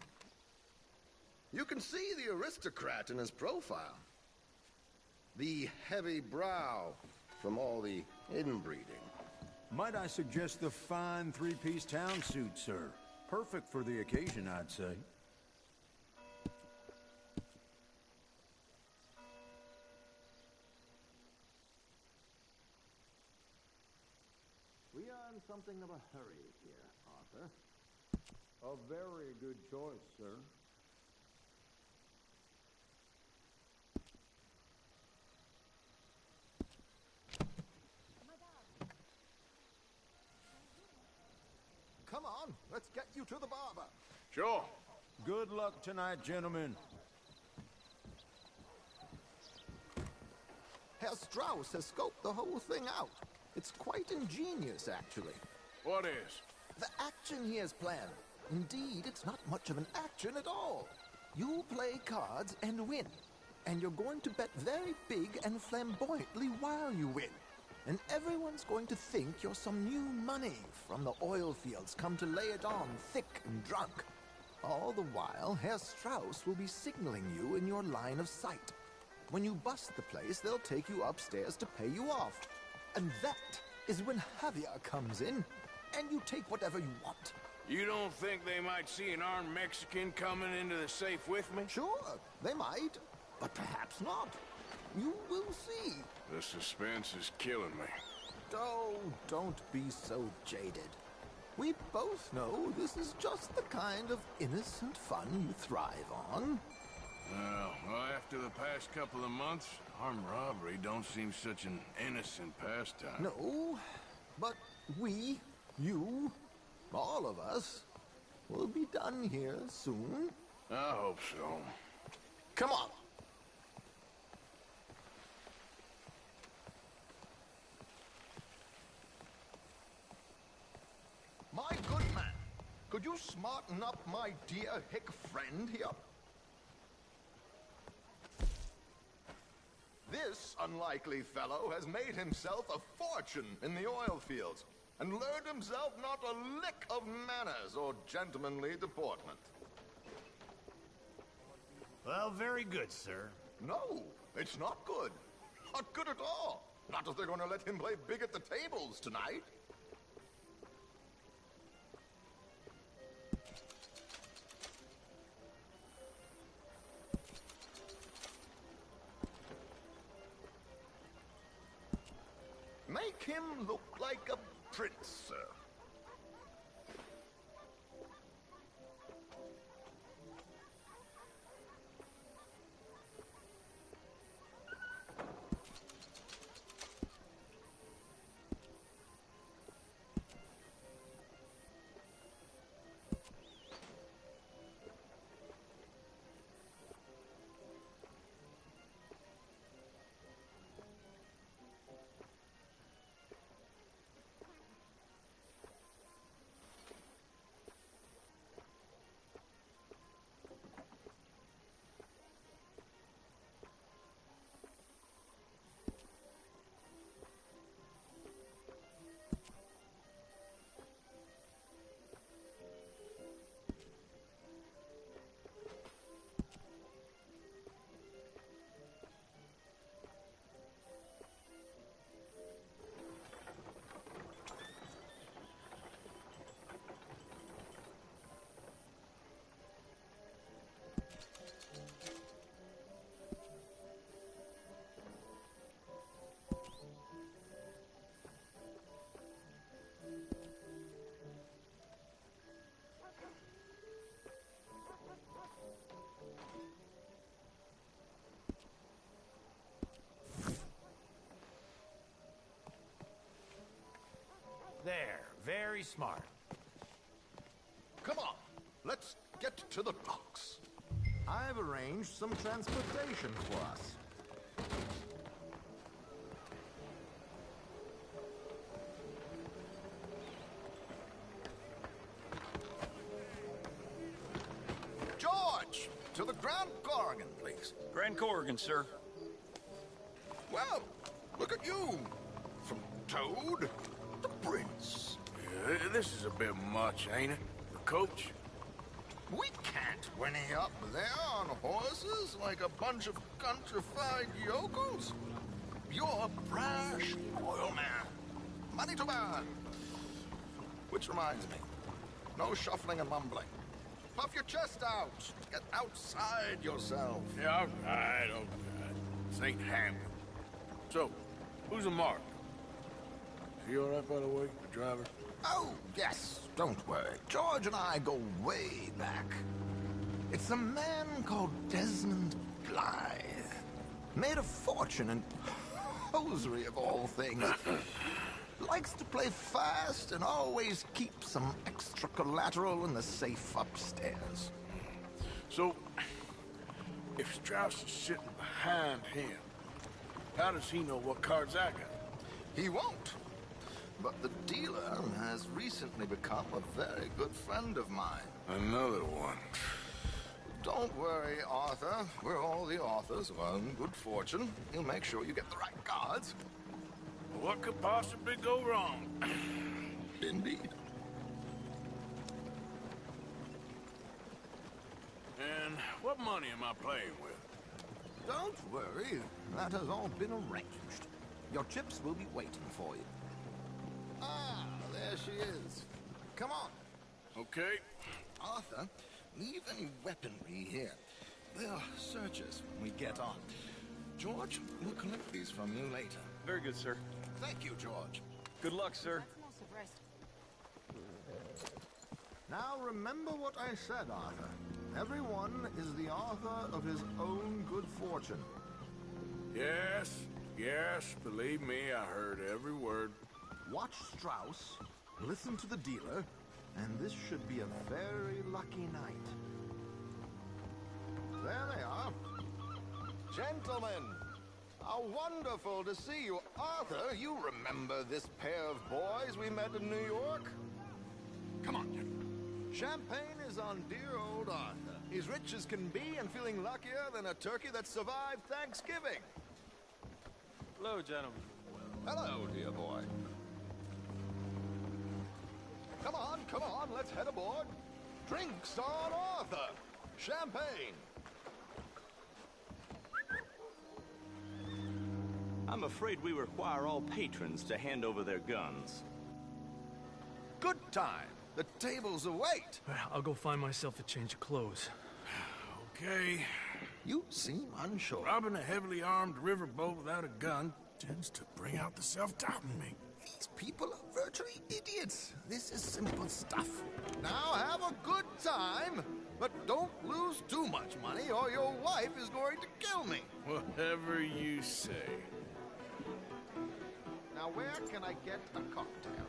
You can see the aristocrat in his profile. The heavy brow from all the inbreeding. Might I suggest the fine three-piece town suit, sir? Perfect for the occasion, I'd say. We are in something of a hurry here, Arthur. A very good choice, sir. Come on, let's get you to the barber. Sure. Good luck tonight, gentlemen. Herr Strauss has scoped the whole thing out. It's quite ingenious, actually. What is? The action he has planned. Indeed, it's not much of an action at all. You play cards and win. And you're going to bet very big and flamboyantly while you win. And everyone's going to think you're some new money from the oil fields come to lay it on thick and drunk. All the while, Herr Strauss will be signaling you in your line of sight. When you bust the place, they'll take you upstairs to pay you off. And that is when Javier comes in, and you take whatever you want. You don't think they might see an armed Mexican coming into the safe with me? Sure, they might, but perhaps not. You will see. The suspense is killing me. Oh, don't be so jaded. We both know this is just the kind of innocent fun you thrive on. Well, after the past couple of months, armed robbery don't seem such an innocent pastime. No, but we, you, all of us, will be done here soon. I hope so. Come on. My good man, could you smarten up my dear hick friend here? This unlikely fellow has made himself a fortune in the oil fields and learned himself not a lick of manners or gentlemanly deportment. Well, very good, sir. No, it's not good. Not good at all. Not if they're going to let him play big at the tables tonight. Make him look like a prince, sir. Very smart. Come on, let's get to the docks. I've arranged some transportation for us. George, to the Grand Corrigan, please. Grand Corrigan, sir. Well, look at you. From Toad to Prince. Yeah, this is a bit much, ain't it? The coach? We can't whinny up there on horses like a bunch of countrified yokels. You're a brash oil man. Money to burn. Which reminds me, no shuffling and mumbling. Puff your chest out. Get outside yourself. Yeah, all right. This ain't Hamlet. So, who's a mark? Is he all right, by the way, the driver? Oh, yes. Don't worry. George and I go way back. It's a man called Desmond Blythe. Made a fortune in hosiery of all things. Likes to play fast and always keep some extra collateral in the safe upstairs. So, if Strauss is sitting behind him, how does he know what cards I got? He won't. But the dealer has recently become a very good friend of mine. Another one. Don't worry, Arthur. We're all the authors of our own good fortune. He'll make sure you get the right cards. What could possibly go wrong? Indeed. And what money am I playing with? Don't worry. That has all been arranged. Your chips will be waiting for you. Ah, there she is. Come on. Okay. Arthur, leave any weaponry here. They'll search us when we get on. George, we'll collect these from you later. Very good, sir. Thank you, George. Good luck, sir. Now remember what I said, Arthur. Everyone is the author of his own good fortune. Yes, believe me, I heard every word. Watch Strauss, listen to the dealer, and this should be a very lucky night. There they are. Gentlemen, how wonderful to see you. Arthur, you remember this pair of boys we met in New York? Come on, gentlemen. Champagne is on dear old Arthur. He's rich as can be and feeling luckier than a turkey that survived Thanksgiving. Hello, gentlemen. Hello, dear boy. Come on, let's head aboard. Drinks on Arthur. Champagne. I'm afraid we require all patrons to hand over their guns. Good time. The tables await. I'll go find myself a change of clothes. Okay. You seem unsure. Robbing a heavily armed riverboat without a gun tends to bring out the self-doubt in me. These people are virtually idiots. This is simple stuff. Now have a good time, but don't lose too much money or your wife is going to kill me. Whatever you say. Now where can I get a cocktail?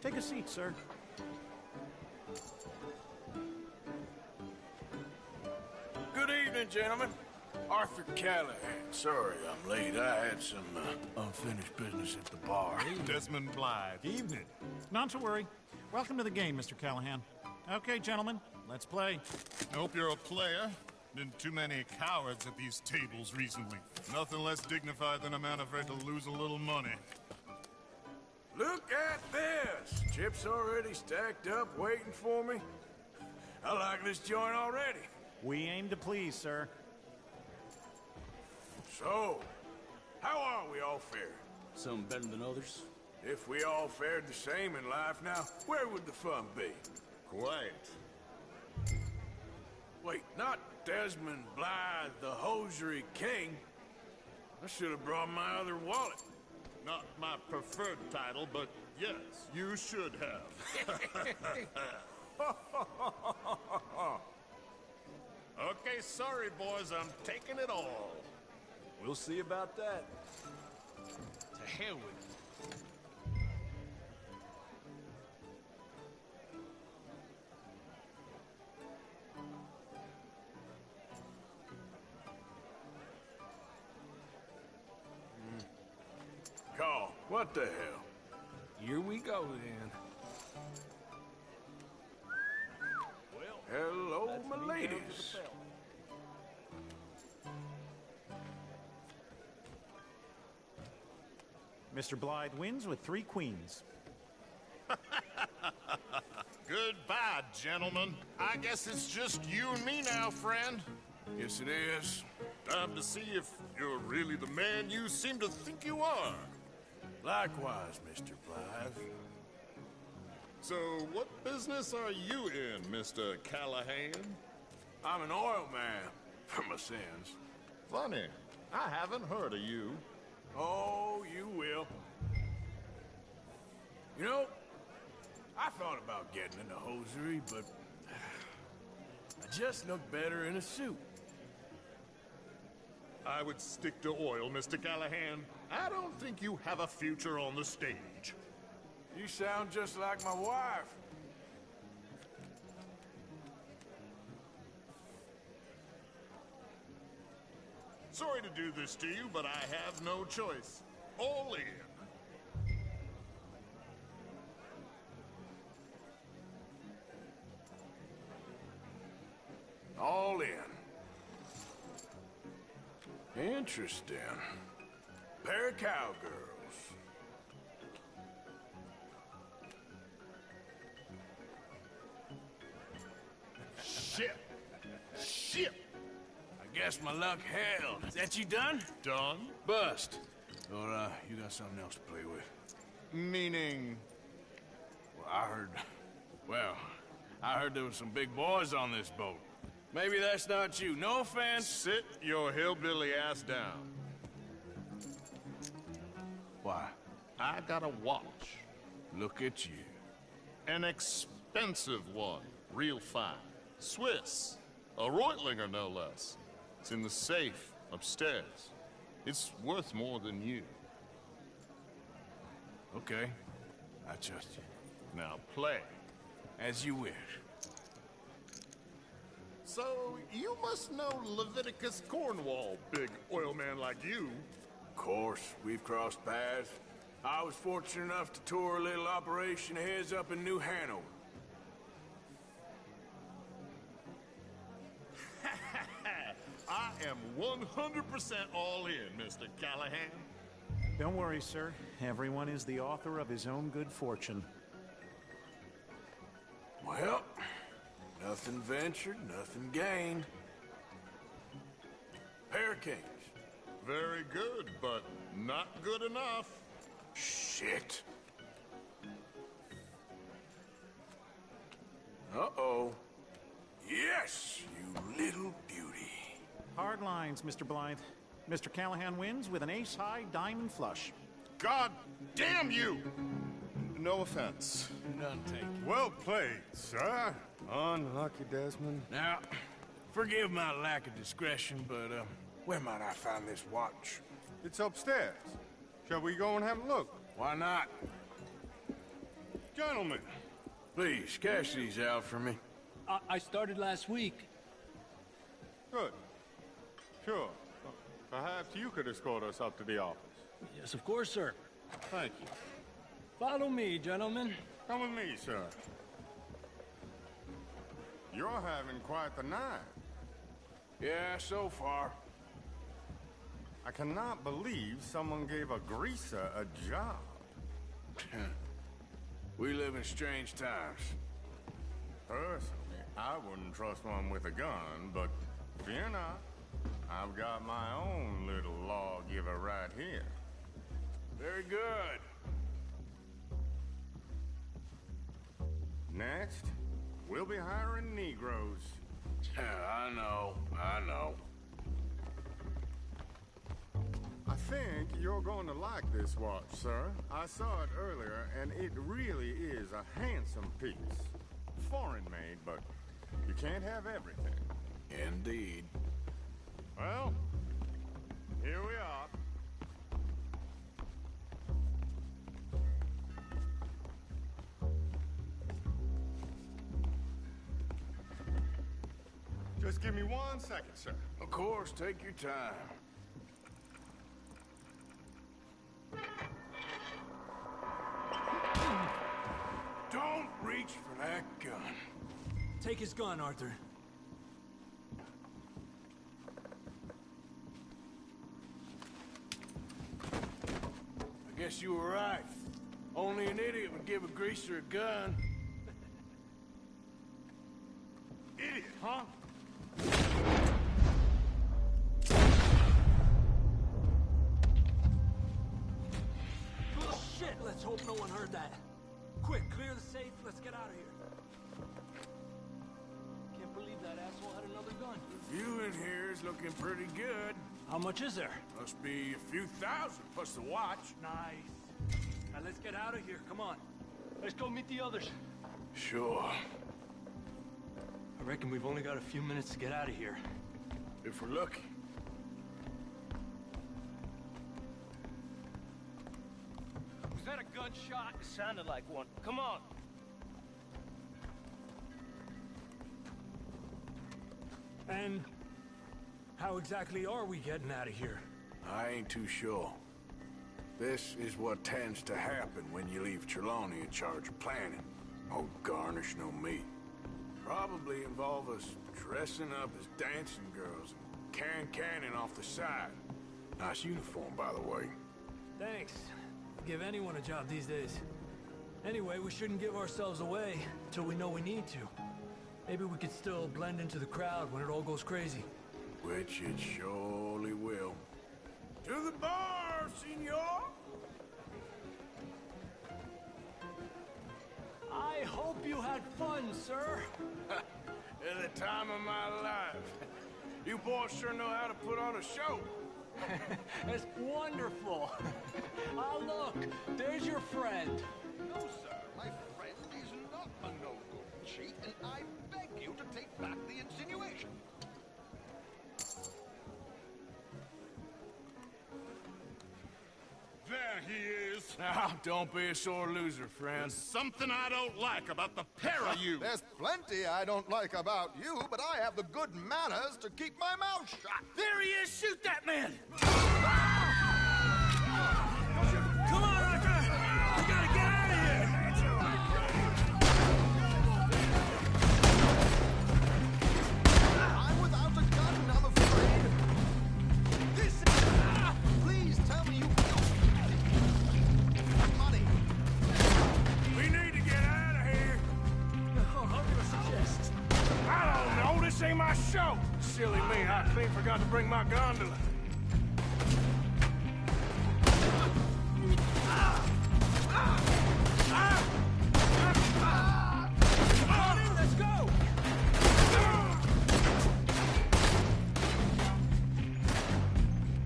Take a seat, sir. Good evening, gentlemen. Arthur Callahan. Sorry I'm late. I had some unfinished business at the bar. Desmond Blythe. Evening. Not to worry. Welcome to the game, Mr. Callahan. Okay, gentlemen, let's play. I hope you're a player. Been too many cowards at these tables recently. Nothing less dignified than a man afraid to lose a little money. Look at this! Chips already stacked up, waiting for me. I like this joint already. We aim to please, sir. So, how are we all fared? Some better than others. If we all fared the same in life now, where would the fun be? Quite. Wait, not Desmond Blythe, the hosiery king. I should have brought my other wallet. Not my preferred title, but yes, you should have. Okay, sorry, boys, I'm taking it all. We'll see about that. hell with it. Carl, what the hell? Here we go, then. Hello, my ladies. Mr. Blythe wins with 3 queens. Goodbye, gentlemen. I guess it's just you and me now, friend. Yes, it is. Time to see if you're really the man you seem to think you are. Likewise, Mr. Blythe. So, what business are you in, Mr. Callahan? I'm an oil man, for my sins. Funny. I haven't heard of you. Oh, you will. You know, I thought about getting into hosiery, but I just look better in a suit. I would stick to oil, Mr. Callahan. I don't think you have a future on the stage. You sound just like my wife. Sorry to do this to you, but I have no choice. All in. All in. Interesting. Pair of cowgirls. Shit. Shit. I guess my luck held. Is that you done? Done? Bust. Or, you got something else to play with? Meaning? Well, I heard there was some big boys on this boat. Maybe that's not you. No offense. Sit your hillbilly ass down. Why? I got a watch. Look at you. An expensive one. Real fine. Swiss. A Reutlinger, no less. It's in the safe upstairs. It's worth more than you. Okay. I trust you. Now play. As you wish. So, you must know Leviticus Cornwall, big oil man like you. Of course, we've crossed paths. I was fortunate enough to tour a little operation of his up in New Hanover. I am 100% all in, Mr. Callahan. Don't worry, sir. Everyone is the author of his own good fortune. Well, nothing ventured, nothing gained. Pair of kings. Very good, but not good enough. Shit. Uh-oh. Yes, you little beauty. Hard lines, Mr. Blythe. Mr. Callahan wins with an ace-high diamond flush. God damn you! No offense. None taken. Well played, sir. Unlucky, Desmond. Now, forgive my lack of discretion, but, where might I find this watch? It's upstairs. Shall we go and have a look? Why not? Gentlemen. Please, cash these out for me. I started last week. Good. Sure. Perhaps you could escort us up to the office. Yes, of course, sir. Thank you. Follow me, gentlemen. Come with me, sir. You're having quite the night. Yeah, so far. I cannot believe someone gave a greaser a job. We live in strange times. Personally, I wouldn't trust one with a gun, but fear not. I've got my own little lawgiver right here. Very good. Next, we'll be hiring Negroes. I know. I think you're going to like this watch, sir. I saw it earlier, and it really is a handsome piece. Foreign made, but you can't have everything. Indeed. Well, here we are. Just give me 1 second, sir. Of course, take your time. Don't reach for that gun. Take his gun, Arthur. I guess you were right. Only an idiot would give a greaser a gun. Idiot, huh? Bullshit! Let's hope no one heard that. Quick, clear the safe. Let's get out of here. Can't believe that asshole had another gun. The view in here is looking pretty good. How much is there? Must be a few thousand, plus the watch. Nice. Now let's get out of here. Come on. Let's go meet the others. Sure. I reckon we've only got a few minutes to get out of here. If we're lucky. Was that a gunshot? It sounded like one. Come on. And how exactly are we getting out of here? I ain't too sure. This is what tends to happen when you leave Trelawney in charge of planning. Oh, garnish no meat. Probably involve us dressing up as dancing girls and carrying cannon off the side. Nice uniform, by the way. Thanks. Give anyone a job these days. Anyway, we shouldn't give ourselves away till we know we need to. Maybe we could still blend into the crowd when it all goes crazy. Which it surely will. To the bar, senor! I hope you had fun, sir. At the time of my life. You boys sure know how to put on a show. That's wonderful. Ah, look, there's your friend. No, sir. My friend is not a no-good cheat, and I beg you to take back the insinuation. There he is. Now, don't be a sore loser, friend. There's something I don't like about the pair of you. There's plenty I don't like about you, but I have the good manners to keep my mouth shut. There he is! Shoot that man! Come on, Arthur! We gotta get out of here! I'm without a gun, I'm afraid. This... Please tell me you... Money. We need to get out of here. Oh, how do you suggest? I don't know. This ain't my show. Silly me. I clean forgot to bring my gondola. Let's go!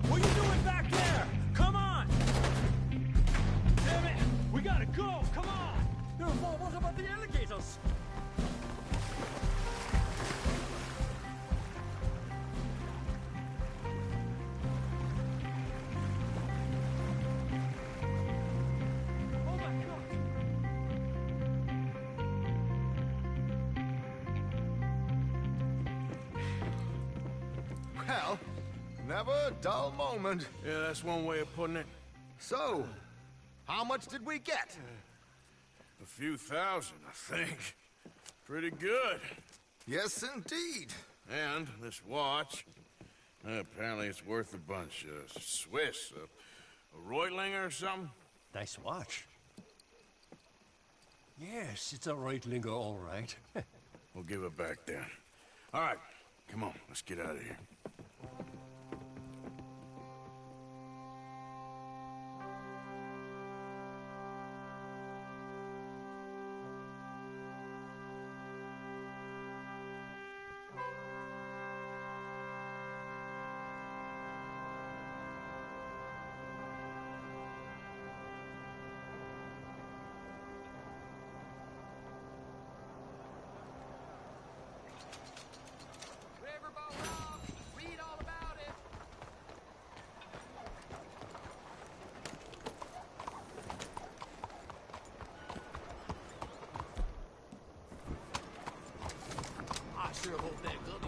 What are you doing back there? Come on! Damn it! We gotta go! Come on! What about the alligators? Oh my God! Well, never a dull moment. Yeah, that's one way of putting it. So, how much did we get? A few thousand, I think. Pretty good. Yes, indeed. And this watch, apparently it's worth a bunch. Swiss, a Reutlinger or something? Nice watch. Yes, it's a Reutlinger, all right. We'll give it back then. All right, come on, let's get out of here. Riverboat Rock, read all about it. I sure hope that gun